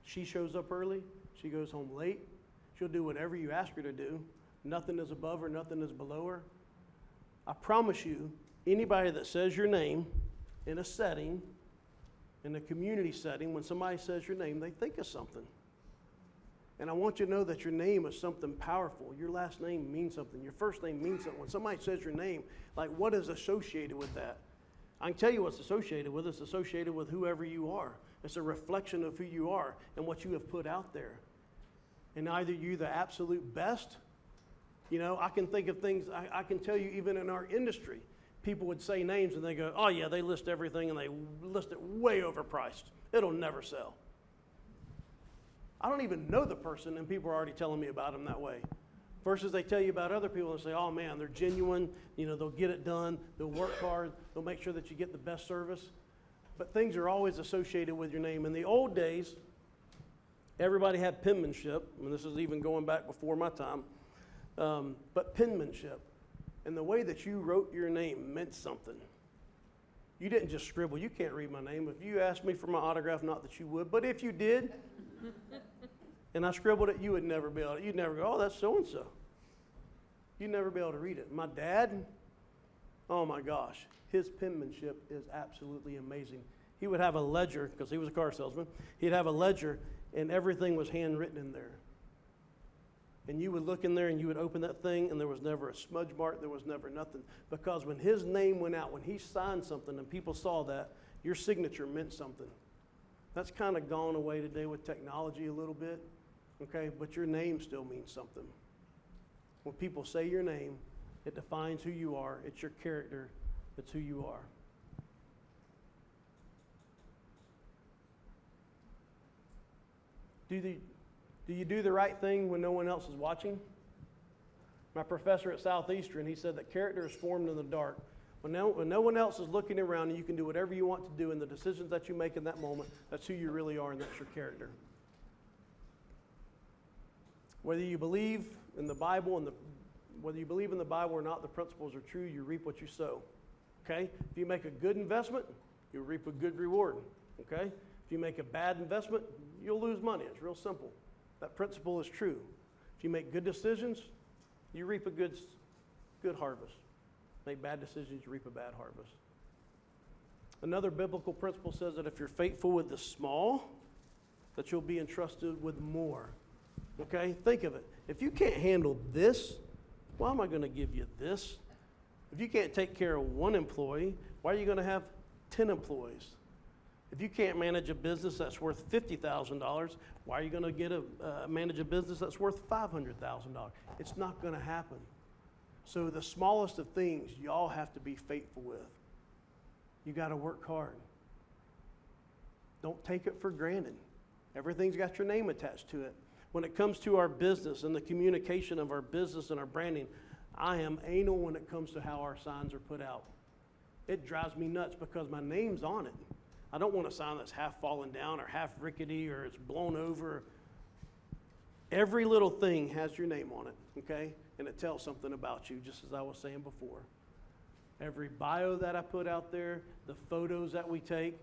She shows up early. She goes home late. She'll do whatever you ask her to do. Nothing is above her. Nothing is below her. I promise you, anybody that says your name in a setting, in a community setting, when somebody says your name, they think of something. And I want you to know that your name is something powerful. Your last name means something. Your first name means something. When somebody says your name, like what is associated with that? I can tell you what's associated with. It's associated with whoever you are. It's a reflection of who you are and what you have put out there. And either you're the absolute best. You know, I can think of things, I can tell you even in our industry, people would say names and they go, oh yeah, they list everything and they list it way overpriced. It'll never sell. I don't even know the person and people are already telling me about them that way. Versus they tell you about other people and say, oh man, they're genuine, you know, they'll get it done, they'll work hard, they'll make sure that you get the best service. But things are always associated with your name. In the old days, everybody had penmanship, and this is even going back before my time, but penmanship. And the way that you wrote your name meant something. You didn't just scribble. You can't read my name. If you asked me for my autograph, not that you would, but if you did, and I scribbled it, you would never be able to, you'd never go, oh, that's so-and-so. You'd never be able to read it. My dad, oh my gosh, his penmanship is absolutely amazing. He would have a ledger, because he was a car salesman. He'd have a ledger, and everything was handwritten in there. And you would look in there, and you would open that thing, and there was never a smudge mark. There was never nothing. Because when his name went out, when he signed something, and people saw that, your signature meant something. That's kind of gone away today with technology a little bit, okay? But your name still means something. When people say your name, it defines who you are. It's your character. It's who you are. Do you do the right thing when no one else is watching? My professor at Southeastern, he said that character is formed in the dark. When no one else is looking around, and you can do whatever you want to do, and the decisions that you make in that moment, that's who you really are, and that's your character. Whether you believe in the Bible or not, the principles are true. You reap what you sow. Okay? If you make a good investment, you'll reap a good reward. Okay? If you make a bad investment, you'll lose money. It's real simple. That principle is true. If you make good decisions, you reap a good harvest. Make bad decisions, you reap a bad harvest. Another biblical principle says that if you're faithful with the small, that you'll be entrusted with more. Okay? Think of it. If you can't handle this, why am I going to give you this? If you can't take care of one employee, why are you going to have 10 employees? If you can't manage a business that's worth $50,000, why are you going to manage a business that's worth $500,000? It's not going to happen. So the smallest of things, y'all have to be faithful with. You got to work hard. Don't take it for granted. Everything's got your name attached to it. When it comes to our business and the communication of our business and our branding, I am anal when it comes to how our signs are put out. It drives me nuts because my name's on it. I don't want a sign that's half fallen down or half rickety or it's blown over. Every little thing has your name on it, okay? And it tells something about you, just as I was saying before. Every bio that I put out there, the photos that we take.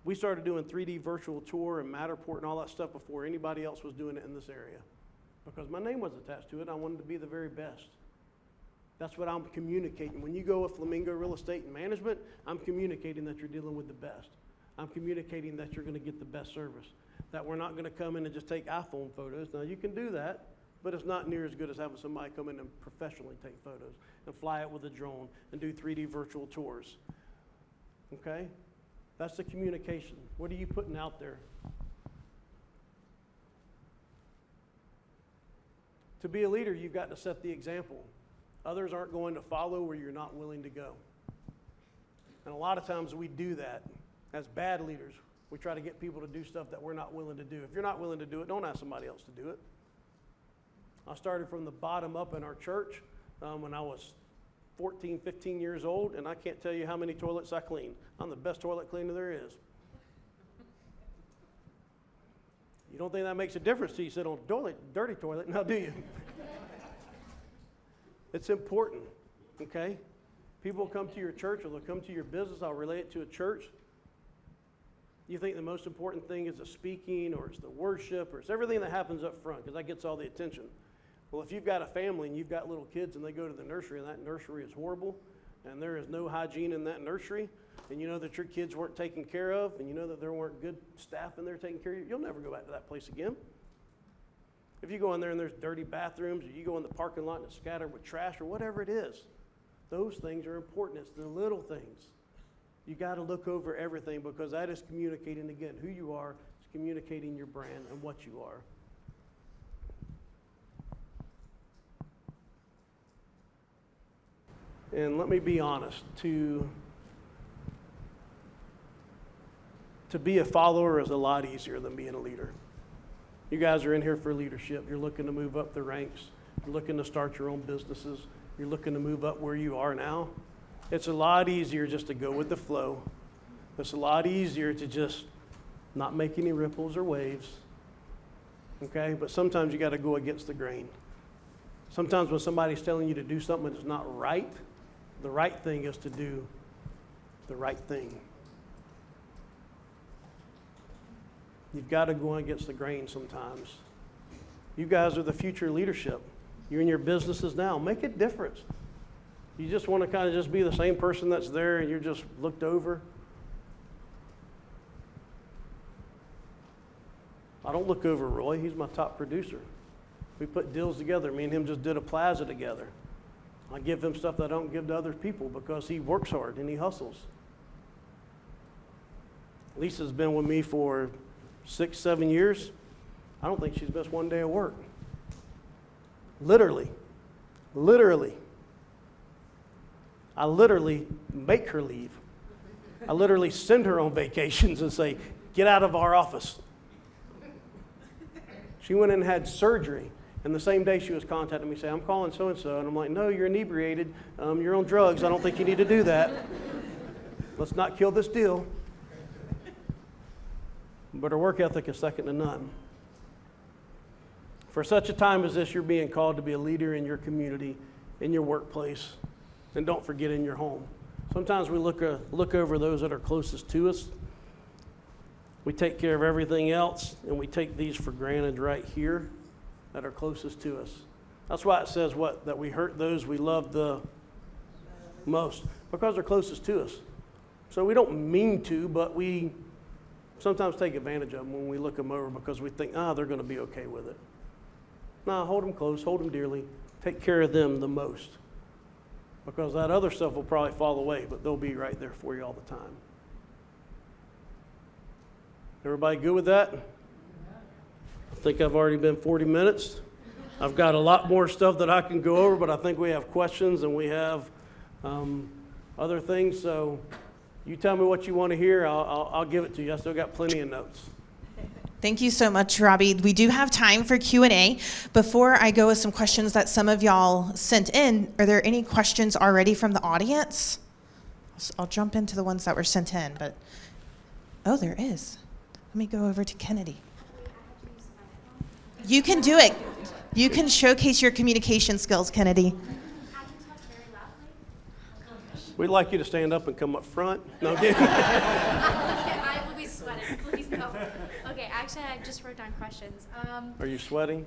We started doing 3D virtual tour and Matterport and all that stuff before anybody else was doing it in this area. Because my name was attached to it, I wanted to be the very best. That's what I'm communicating. When you go with Flamingo Real Estate and Management, I'm communicating that you're dealing with the best. I'm communicating that you're going to get the best service. That we're not going to come in and just take iPhone photos. Now, you can do that, but it's not near as good as having somebody come in and professionally take photos and fly it with a drone and do 3D virtual tours. Okay? That's the communication. What are you putting out there? To be a leader, you've got to set the example. Others aren't going to follow where you're not willing to go. And a lot of times we do that as bad leaders. We try to get people to do stuff that we're not willing to do. If you're not willing to do it, don't ask somebody else to do it. I started from the bottom up in our church when I was 14, 15 years old, and I can't tell you how many toilets I cleaned. I'm the best toilet cleaner there is. You don't think that makes a difference till you sit on a dirty toilet, now do you? It's important, okay? People come to your church or they'll come to your business. I'll relate it to a church. You think the most important thing is the speaking or it's the worship or it's everything that happens up front because that gets all the attention. Well, if you've got a family and you've got little kids and they go to the nursery and that nursery is horrible and there is no hygiene in that nursery and you know that your kids weren't taken care of and you know that there weren't good staff in there taking care of you, you'll never go back to that place again. If you go in there and there's dirty bathrooms or you go in the parking lot and it's scattered with trash or whatever it is, those things are important. It's the little things. You got to look over everything because that is communicating, again, who you are. It's communicating your brand and what you are. And let me be honest, to be a follower is a lot easier than being a leader. You guys are in here for leadership. You're looking to move up the ranks. You're looking to start your own businesses. You're looking to move up where you are now. It's a lot easier just to go with the flow. It's a lot easier to just not make any ripples or waves. Okay? But sometimes you got to go against the grain. Sometimes when somebody's telling you to do something that's not right, the right thing is to do the right thing. You've got to go against the grain sometimes. You guys are the future leadership. You're in your businesses now. Make a difference. You just want to kind of just be the same person that's there and you're just looked over. I don't look over Roy. He's my top producer. We put deals together. Me and him just did a plaza together. I give him stuff that I don't give to other people because he works hard and he hustles. Lisa's been with me for 6, 7 years. I don't think she's missed one day of work. Literally. I literally make her leave. I literally send her on vacations and say, get out of our office. She went in and had surgery. And the same day she was contacting me saying, I'm calling so-and-so. And I'm like, no, you're inebriated. You're on drugs. I don't think you need to do that. Let's not kill this deal. But her work ethic is second to none. For such a time as this, you're being called to be a leader in your community, in your workplace, and don't forget in your home. Sometimes we look over those that are closest to us. We take care of everything else, and we take these for granted right here that are closest to us. That's why it says what? That we hurt those we love the most, because they're closest to us. So we don't mean to, but we sometimes take advantage of them when we look them over because we think, they're going to be okay with it. No, hold them close, hold them dearly, take care of them the most. Because that other stuff will probably fall away, but they'll be right there for you all the time. Everybody good with that? I think I've already been 40 minutes. I've got a lot more stuff that I can go over, but I think we have questions and we have other things. So you tell me what you want to hear. I'll give it to you. I still got plenty of notes. Thank you so much, Robbie. We do have time for Q&A. Before I go with some questions that some of y'all sent in, are there any questions already from the audience? I'll jump into the ones that were sent in, but oh, there is. Let me go over to Kennedy. You can do it. You can showcase your communication skills, Kennedy. We'd like you to stand up and come up front. No, I'm kidding. I will be sweating. Please no. Okay, actually, I just wrote down questions. Are you sweating?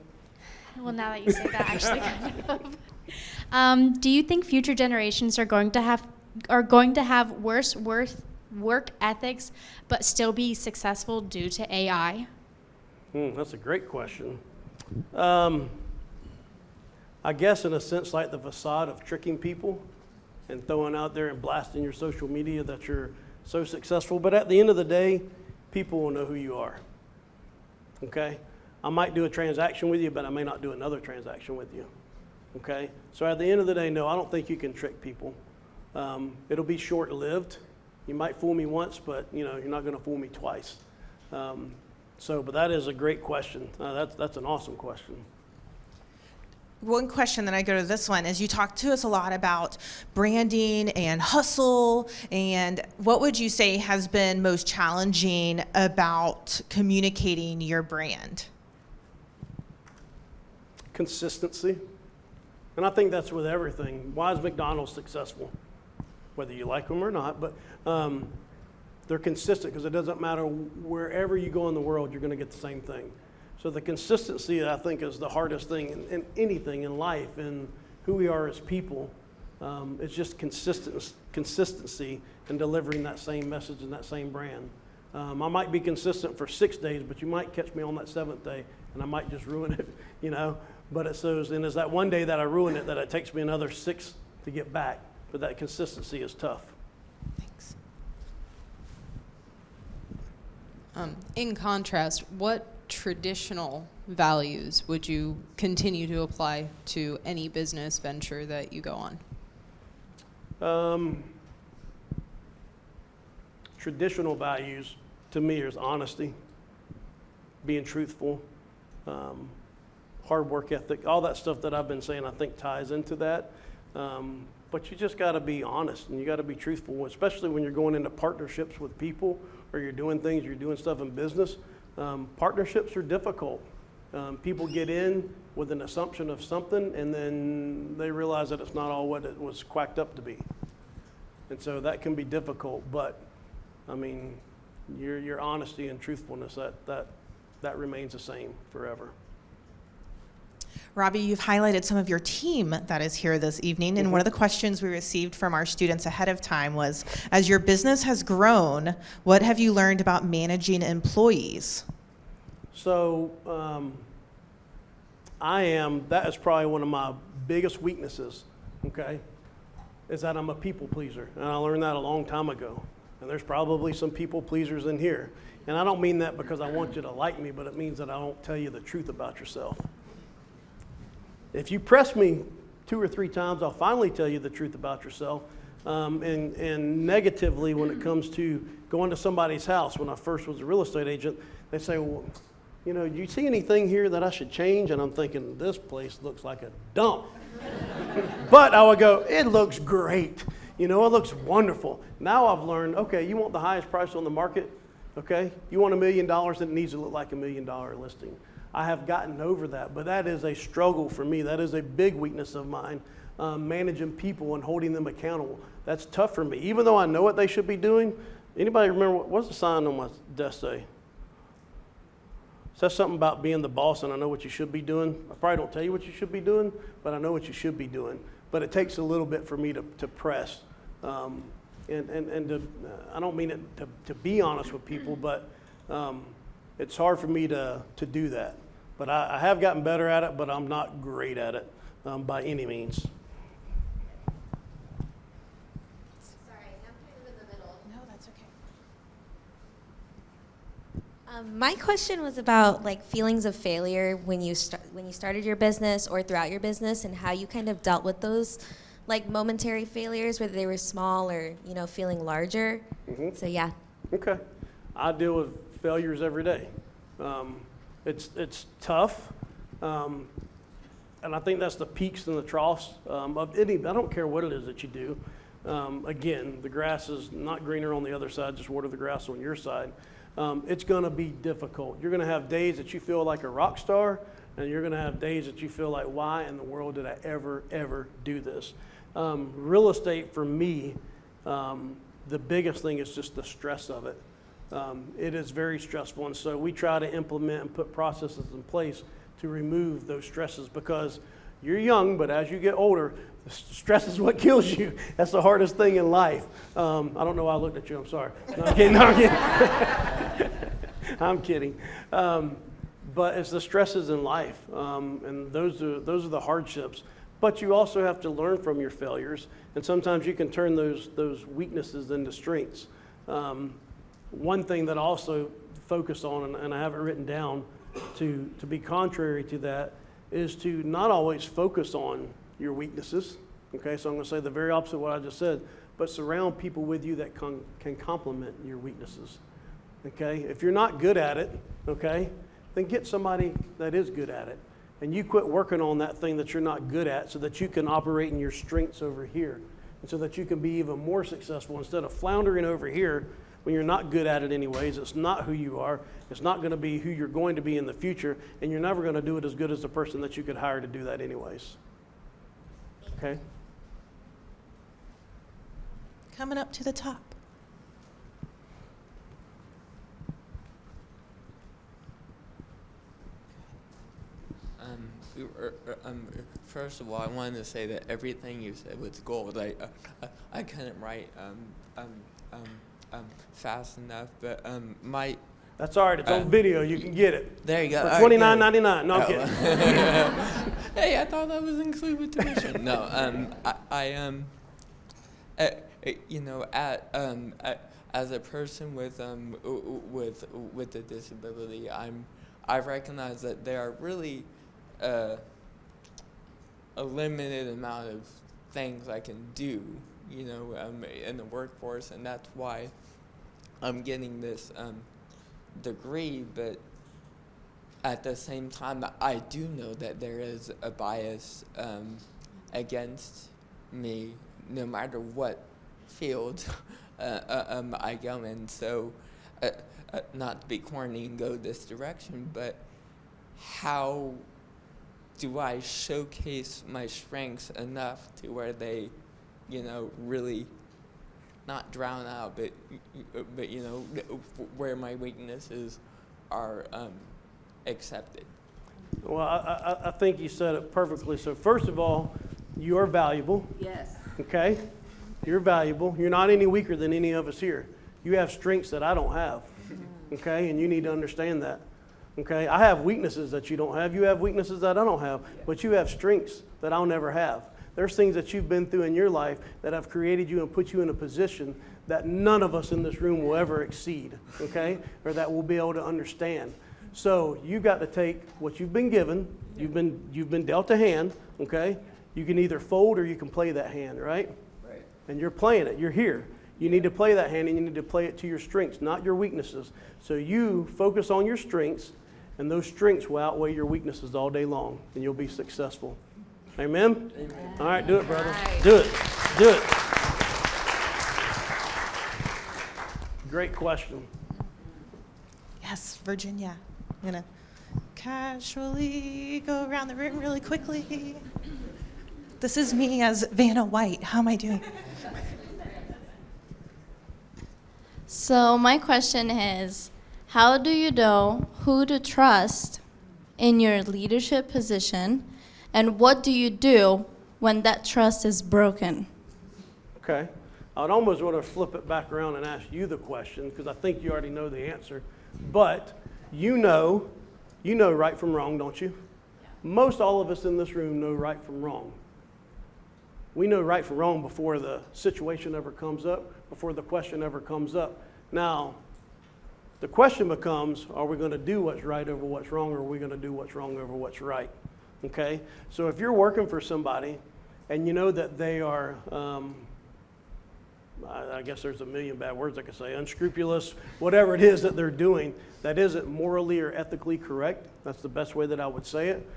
Well, now that you say that, actually, kind of. Do you think future generations are going to have worse work ethics, but still be successful due to AI? That's a great question. I guess in a sense like the facade of tricking people and throwing out there and blasting your social media that you're so successful. But at the end of the day, people will know who you are. Okay? I might do a transaction with you, but I may not do another transaction with you. Okay? So at the end of the day, no, I don't think you can trick people. It'll be short-lived. You might fool me once, but you're not going to fool me twice. But that is a great question. That's an awesome question. One question that I go to this one is you talk to us a lot about branding and hustle, and what would you say has been most challenging about communicating your brand? Consistency. And I think that's with everything. Why is McDonald's successful? Whether you like them or not, but they're consistent because it doesn't matter wherever you go in the world, you're going to get the same thing. So the consistency, I think, is the hardest thing in anything in life and who we are as people. It's just consistency in delivering that same message and that same brand. I might be consistent for 6 days, but you might catch me on that 7th day, and I might just ruin it, But it's that one day that I ruin it that it takes me another 6 to get back. But that consistency is tough. Thanks. In contrast, what traditional values would you continue to apply to any business venture that you go on? Traditional values to me is honesty, being truthful, hard work ethic, all that stuff that I've been saying I think ties into that. But you just got to be honest and you got to be truthful, especially when you're going into partnerships with people or you're doing stuff in business. Partnerships are difficult. People get in with an assumption of something and then they realize that it's not all what it was quacked up to be. And so that can be difficult, but I mean, your honesty and truthfulness, that remains the same forever. Robbie, you've highlighted some of your team that is here this evening, and one of the questions we received from our students ahead of time was, as your business has grown, what have you learned about managing employees? So that is probably one of my biggest weaknesses, okay, is that I'm a people pleaser, and I learned that a long time ago. And there's probably some people pleasers in here. And I don't mean that because I want you to like me, but it means that I don't tell you the truth about yourself. If you press me 2 or 3 times, I'll finally tell you the truth about yourself. And negatively, when it comes to going to somebody's house, when I first was a real estate agent, they say, well, you know, do you see anything here that I should change? And I'm thinking, this place looks like a dump. But I would go, it looks great. You know, it looks wonderful. Now I've learned, okay, you want the highest price on the market, okay? You want $1 million, then it needs to look like $1 million listing. I have gotten over that, but that is a struggle for me. That is a big weakness of mine, managing people and holding them accountable. That's tough for me. Even though I know what they should be doing, anybody remember, what's the sign on my desk say? It says something about being the boss and I know what you should be doing. I probably don't tell you what you should be doing, but I know what you should be doing. But it takes a little bit for me to press. And to, I don't mean it to be honest with people, but it's hard for me to do that. But I have gotten better at it, but I'm not great at it by any means. Sorry, I'm kind of in the middle. No, that's okay. My question was about like feelings of failure when you started your business or throughout your business, and how you kind of dealt with those like momentary failures, whether they were small or, you know, feeling larger. So yeah. Okay. I deal with failures every day. It's tough. And I think that's the peaks and the troughs of any, I don't care what it is that you do. Again, the grass is not greener on the other side, just water the grass on your side. It's going to be difficult. You're going to have days that you feel like a rock star, and you're going to have days that you feel like, why in the world did I ever do this? Real estate for me, the biggest thing is just the stress of it. It is very stressful, and so we try to implement and put processes in place to remove those stresses, because you're young, but as you get older, stress is what kills you. That's the hardest thing in life. I don't know why I looked at you. I'm sorry. No, I'm kidding. No, I'm kidding. I'm kidding. But it's the stresses in life, and those are the hardships. But you also have to learn from your failures, and sometimes you can turn those weaknesses into strengths. One thing that I also focus on, and I have it written down to be contrary to that, is to not always focus on your weaknesses. Okay, so I'm going to say the very opposite of what I just said, but surround people with you that can complement your weaknesses. Okay, if you're not good at it, okay, then get somebody that is good at it. And you quit working on that thing that you're not good at, so that you can operate in your strengths over here, and so that you can be even more successful instead of floundering over here when you're not good at it anyways. It's not who you are. It's not going to be who you're going to be in the future, and you're never going to do it as good as the person that you could hire to do that anyways. Okay? Coming up to the top. First of all, I wanted to say that everything you said was gold. I couldn't write fast enough, but my. That's all right. It's on video. You can get it. There you go. For All right, $29.99. No, I'm kidding. Hey, I thought that was included with tuition. No, you know, as a person with a disability, I recognize that there are really a limited amount of things I can do, you know, in the workforce, and that's why I'm getting this degree. But at the same time, I do know that there is a bias against me, no matter what field I go in. So, not to be corny and go this direction, but how do I showcase my strengths enough to where they, you know, really not drown out, but you know, where my weaknesses are accepted? Well, I think you said it perfectly. So first of all, you are valuable. Yes. Okay? You're valuable. You're not any weaker than any of us here. You have strengths that I don't have. Okay? And you need to understand that. Okay? I have weaknesses that you don't have. You have weaknesses that I don't have. But you have strengths that I'll never have. There's things that you've been through in your life that have created you and put you in a position that none of us in this room will ever exceed. Okay? Or that we'll be able to understand. So you got to take what you've been given. You've been dealt a hand. Okay? You can either fold or you can play that hand, right? Right. And you're playing it. You're here. You need to play that hand, and you need to play it to your strengths, not your weaknesses. So you focus on your strengths and those strengths will outweigh your weaknesses all day long, and you'll be successful. Amen? Amen. All right, do it, brother. Right. Do it. Do it. Great question. Yes, Virginia. I'm going to casually go around the room really quickly. This is me as Vanna White. How am I doing? So my question is, how do you know who to trust in your leadership position, and what do you do when that trust is broken? Okay. I'd almost want to flip it back around and ask you the question, because I think you already know the answer. But you know right from wrong, don't you? Most all of us in this room know right from wrong. We know right from wrong before the situation ever comes up, before the question ever comes up. Now, the question becomes, are we going to do what's right over what's wrong, or are we going to do what's wrong over what's right? Okay? So if you're working for somebody and you know that they are, I guess there's a million bad words I could say, unscrupulous, whatever it is that they're doing that isn't morally or ethically correct, that's the best way that I would say it,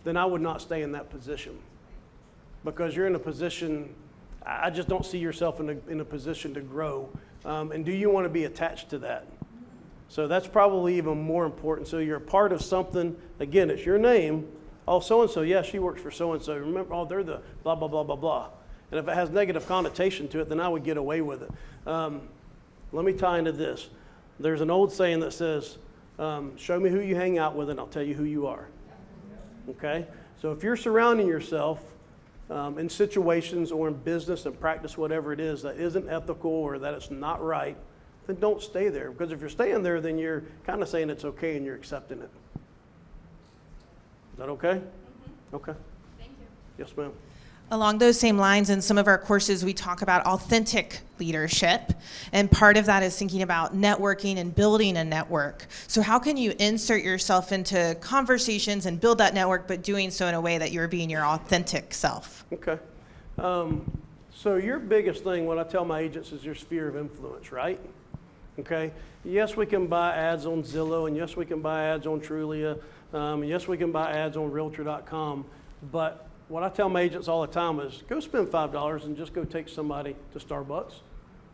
then I would not stay in that position. Because you're in a position, I just don't see yourself in a position to grow. And do you want to be attached to that? So that's probably even more important. So you're a part of something, again, it's your name. Oh, so-and-so, yeah, she works for so-and-so. Remember, oh, they're the blah, blah, blah, blah, blah. And if it has negative connotation to it, then I would get away with it. Let me tie into this. There's an old saying that says, show me who you hang out with and I'll tell you who you are. Okay? So if you're surrounding yourself in situations or in business and practice whatever it is that isn't ethical or that it's not right, then don't stay there. Because if you're staying there, then you're kind of saying it's okay and you're accepting it. Is that okay? Mm-hmm. Okay. Thank you. Yes, ma'am. Along those same lines, in some of our courses, we talk about authentic leadership. And part of that is thinking about networking and building a network. So how can you insert yourself into conversations and build that network, but doing so in a way that you're being your authentic self? Okay. So your biggest thing, what I tell my agents, is your sphere of influence, right? Okay. Yes, we can buy ads on Zillow, and yes, we can buy ads on Trulia, and yes, we can buy ads on Realtor.com, but what I tell my agents all the time is go spend $5 and just go take somebody to Starbucks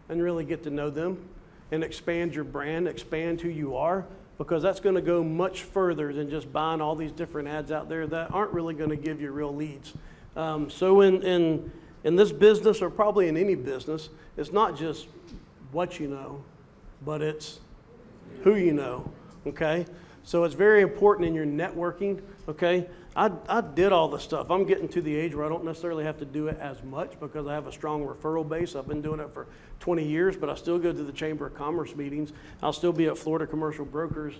and really get to know them and expand your brand, expand who you are, because that's going to go much further than just buying all these different ads out there that aren't really going to give you real leads. So in this business, or probably in any business, it's not just what you know, but it's who you know, okay? So it's very important in your networking, okay? I did all the stuff. I'm getting to the age where I don't necessarily have to do it as much because I have a strong referral base. I've been doing it for 20 years, but I still go to the Chamber of Commerce meetings. I'll still be at Florida Commercial Brokers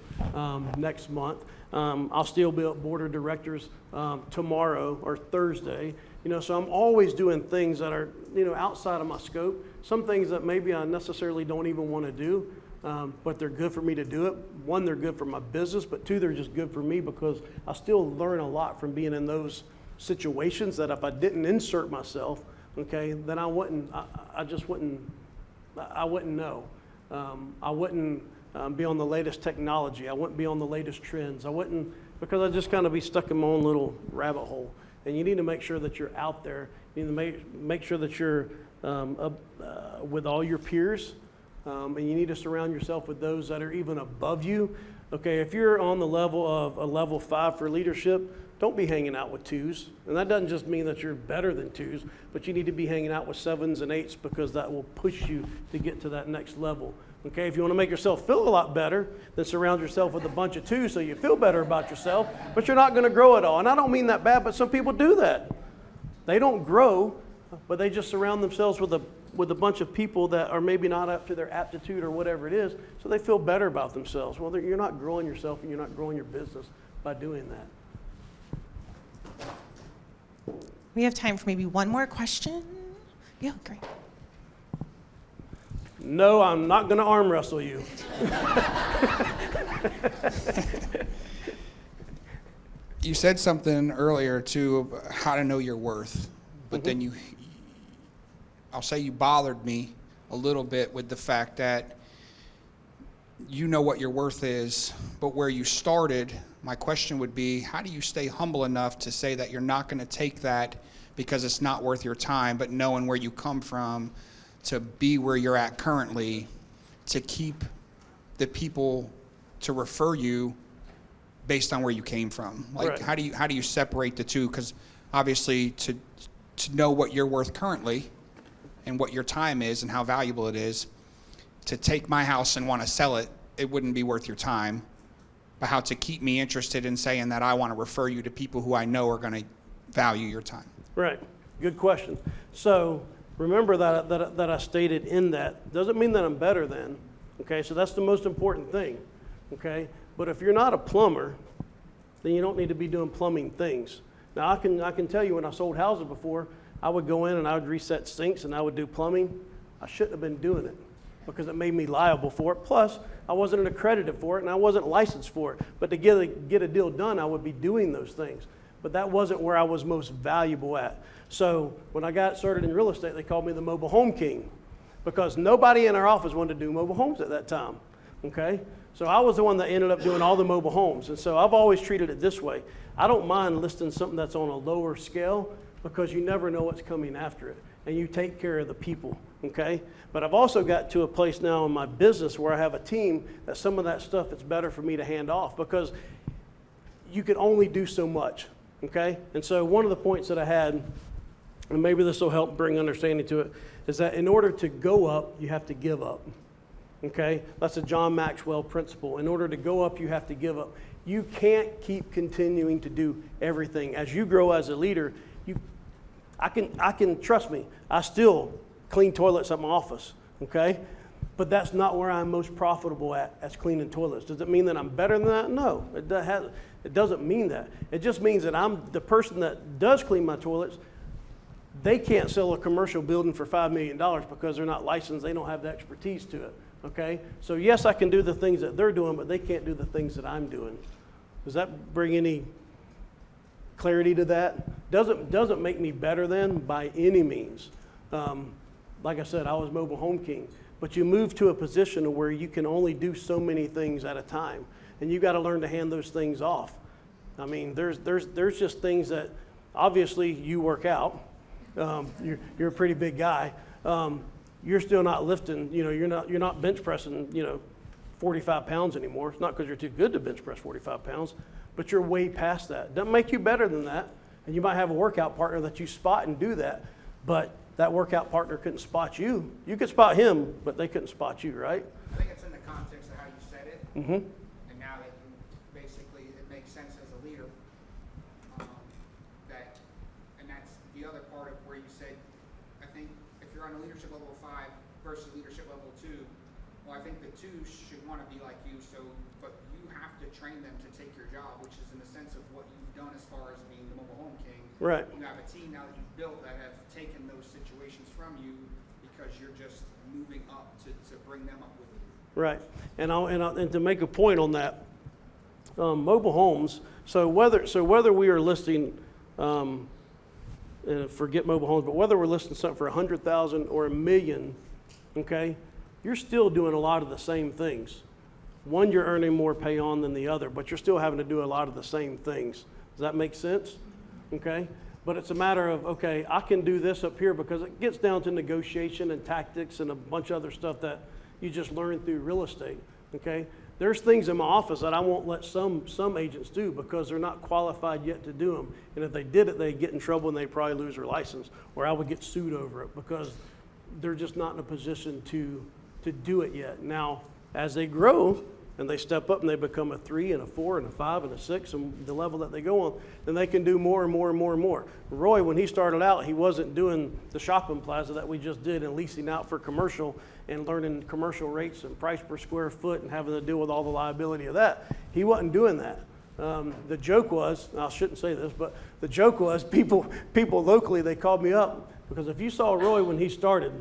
next month. I'll still be at Board of Directors tomorrow or Thursday. You know, so I'm always doing things that are, you know, outside of my scope. Some things that maybe I necessarily don't even want to do. But they're good for me to do it. One, they're good for my business, but two, they're just good for me because I still learn a lot from being in those situations that if I didn't insert myself, okay, then I wouldn't know. I wouldn't be on the latest technology. I wouldn't be on the latest trends. I wouldn't, because I'd just kind of be stuck in my own little rabbit hole. And you need to make sure that you're out there. You need to make sure that you're with all your peers. And you need to surround yourself with those that are even above you. Okay, if you're on the level of a level 5 for leadership, don't be hanging out with 2s. And that doesn't just mean that you're better than 2s, but you need to be hanging out with 7s and 8s because that will push you to get to that next level. Okay, if you want to make yourself feel a lot better, then surround yourself with a bunch of 2s so you feel better about yourself, but you're not going to grow at all. And I don't mean that bad, but some people do that. They don't grow, but they just surround themselves with a bunch of people that are maybe not up to their aptitude or whatever it is, so they feel better about themselves. Well, you're not growing yourself and you're not growing your business by doing that. We have time for maybe one more question. Yeah, great. No, I'm not going to arm wrestle you. You said something earlier, too, about how to know your worth, but then I'll say you bothered me a little bit with the fact that you know what your worth is, but where you started, my question would be, how do you stay humble enough to say that you're not going to take that because it's not worth your time, but knowing where you come from to be where you're at currently, to keep the people to refer you based on where you came from? Like, Right. how do you separate the two? Because obviously to know what you're worth currently and what your time is and how valuable it is, to take my house and want to sell it, it wouldn't be worth your time. But how to keep me interested in saying that I want to refer you to people who I know are going to value your time. Right. Good question. So remember that I stated in that. Doesn't mean that I'm better than. Okay, so that's the most important thing. Okay, but if you're not a plumber, then you don't need to be doing plumbing things. Now I can tell you when I sold houses before, I would go in and I would reset sinks and I would do plumbing. I shouldn't have been doing it because it made me liable for it. Plus, I wasn't accredited for it and I wasn't licensed for it. But to get a deal done, I would be doing those things. But that wasn't where I was most valuable at. So when I got started in real estate, they called me the mobile home king because nobody in our office wanted to do mobile homes at that time. Okay? So I was the one that ended up doing all the mobile homes. And so I've always treated it this way. I don't mind listing something that's on a lower scale because you never know what's coming after it. And you take care of the people, okay? But I've also got to a place now in my business where I have a team that some of that stuff it's better for me to hand off because you can only do so much, okay? And so one of the points that I had, and maybe this will help bring understanding to it, is that in order to go up, you have to give up, okay? That's a John Maxwell principle. In order to go up, you have to give up. You can't keep continuing to do everything. As you grow as a leader, I can trust me, I still clean toilets at my office, okay? But that's not where I'm most profitable at, as cleaning toilets. Does it mean that I'm better than that? No, it doesn't mean that. It just means that I'm the person that does clean my toilets. They can't sell a commercial building for $5 million because they're not licensed. They don't have the expertise to it, okay? So yes, I can do the things that they're doing, but they can't do the things that I'm doing. Does that bring any clarity to that? Doesn't make me better than by any means. Like I said, I was mobile home king, but you move to a position where you can only do so many things at a time, and you got to learn to hand those things off. I mean, there's just things that obviously you work out. You're a pretty big guy. You're still not lifting. You're not bench pressing. 45 pounds anymore. It's not because you're too good to bench press 45 pounds, but you're way past that. Doesn't make you better than that. And you might have a workout partner that you spot and do that, but that workout partner couldn't spot you. You could spot him, but they couldn't spot you, right? I think it's in the context of how you said it. Mm-hmm. And now that you basically, it makes sense as a leader. And that's the other part of where you said, I think if you're on a leadership level 5 versus leadership level 2, well, I think the 2 should want to be like you, but you have to train them to take your job, which is in the sense of what you've done as far as being the mobile home king. Right. You have a team now that you've built that have taken those situations from you because you're just moving up to bring them up with you. Right. And to make a point on that, mobile homes. So whether we are listing, forget mobile homes, but whether we're listing something for 100,000 or $1 million, okay, you're still doing a lot of the same things. One, you're earning more pay on than the other, but you're still having to do a lot of the same things. Does that make sense? Okay. But it's a matter of, okay, I can do this up here because it gets down to negotiation and tactics and a bunch of other stuff that you just learn through real estate, okay? There's things in my office that I won't let some agents do because they're not qualified yet to do them. And if they did it, they'd get in trouble and they'd probably lose their license, or I would get sued over it because they're just not in a position to do it yet. Now, as they grow, and they step up and they become a 3 and a 4 and a 5 and a 6 and the level that they go on, then they can do more and more and more and more. Roy, when he started out, he wasn't doing the shopping plaza that we just did and leasing out for commercial and learning commercial rates and price per square foot and having to deal with all the liability of that. He wasn't doing that. The joke was, I shouldn't say this, but the joke was people locally, they called me up because if you saw Roy when he started,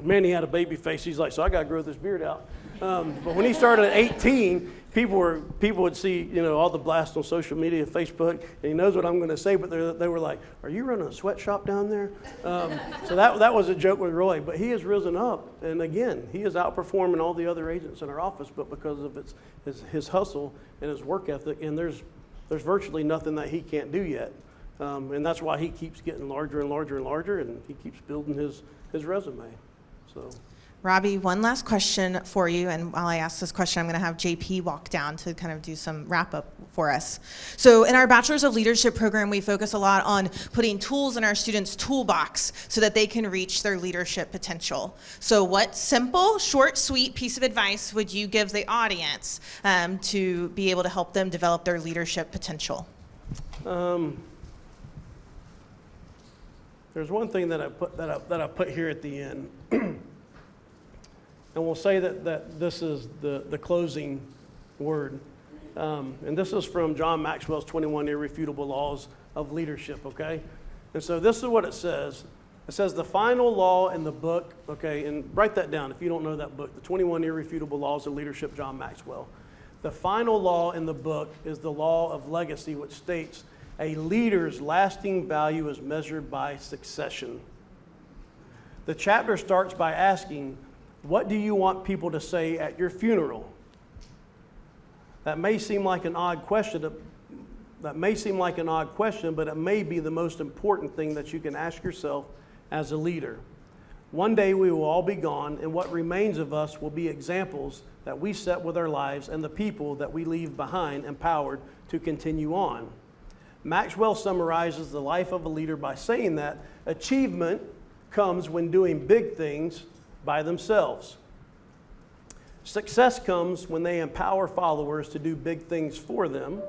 Man, he had a baby face. He's like, so I got to grow this beard out. But when he started at 18, people would see, all the blasts on social media, Facebook, and he knows what I'm going to say, but they were like, are you running a sweatshop down there? So that was a joke with Roy. But he has risen up, and again, he is outperforming all the other agents in our office, but because of his hustle and his work ethic, and there's virtually nothing that he can't do yet. And that's why he keeps getting larger and larger and larger, and he keeps building his resume. So, Robbie, one last question for you, and while I ask this question, I'm going to have JP walk down to kind of do some wrap-up for us. So in our Bachelor's of Leadership program, we focus a lot on putting tools in our students' toolbox so that they can reach their leadership potential. So what simple, short, sweet piece of advice would you give the audience to be able to help them develop their leadership potential? There's one thing that I put here at the end. And we'll say that this is the closing word. And this is from John Maxwell's 21 Irrefutable Laws of Leadership, okay? And so this is what it says. It says the final law in the book, okay, and write that down if you don't know that book, the 21 Irrefutable Laws of Leadership, John Maxwell. The final law in the book is the law of legacy, which states a leader's lasting value is measured by succession. The chapter starts by asking, what do you want people to say at your funeral? That may seem like an odd question, but it may be the most important thing that you can ask yourself as a leader. One day we will all be gone, and what remains of us will be examples that we set with our lives and the people that we leave behind empowered to continue on. Maxwell summarizes the life of a leader by saying that achievement comes when doing big things by themselves. Success comes when they empower followers to do big things for them.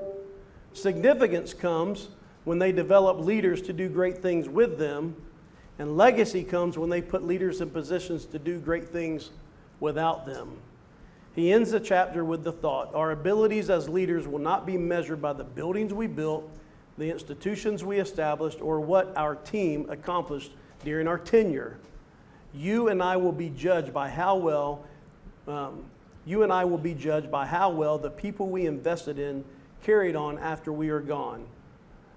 Significance comes when they develop leaders to do great things with them. And legacy comes when they put leaders in positions to do great things without them. He ends the chapter with the thought, our abilities as leaders will not be measured by the buildings we built, the institutions we established, or what our team accomplished during our tenure. You and I will be judged by how well the people we invested in carried on after we are gone.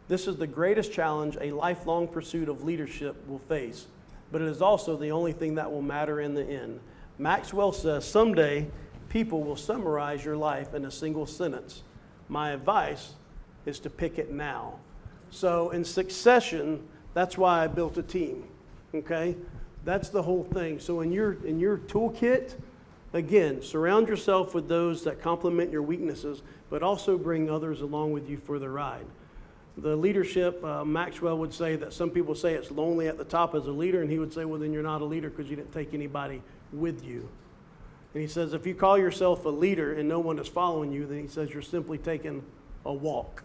This is the greatest challenge a lifelong pursuit of leadership will face, but it is also the only thing that will matter in the end. Maxwell says someday people will summarize your life in a single sentence. My advice is to pick it now. So in succession, that's why I built a team, okay? That's the whole thing. So in your toolkit, again, surround yourself with those that complement your weaknesses, but also bring others along with you for the ride. The leadership, Maxwell would say that some people say it's lonely at the top as a leader, and he would say, well, then you're not a leader because you didn't take anybody with you. And he says, if you call yourself a leader and no one is following you, then he says you're simply taking a walk.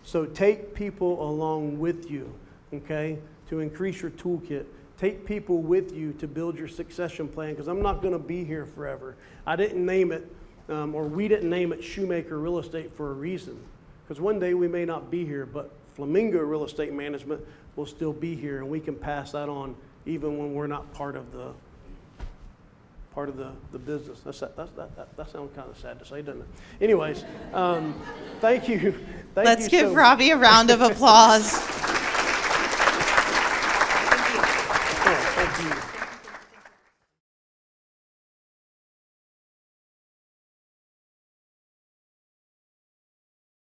So take people along with you, okay, to increase your toolkit. Take people with you to build your succession plan, because I'm not going to be here forever. I didn't name it, or we didn't name it Shoemaker Real Estate for a reason, because one day we may not be here, but Flamingo Real Estate Management will still be here, and we can pass that on even when we're not part of the business. That sounds kind of sad to say, doesn't it? Anyways, thank you. Let's give Robbie a round of applause. Thank you.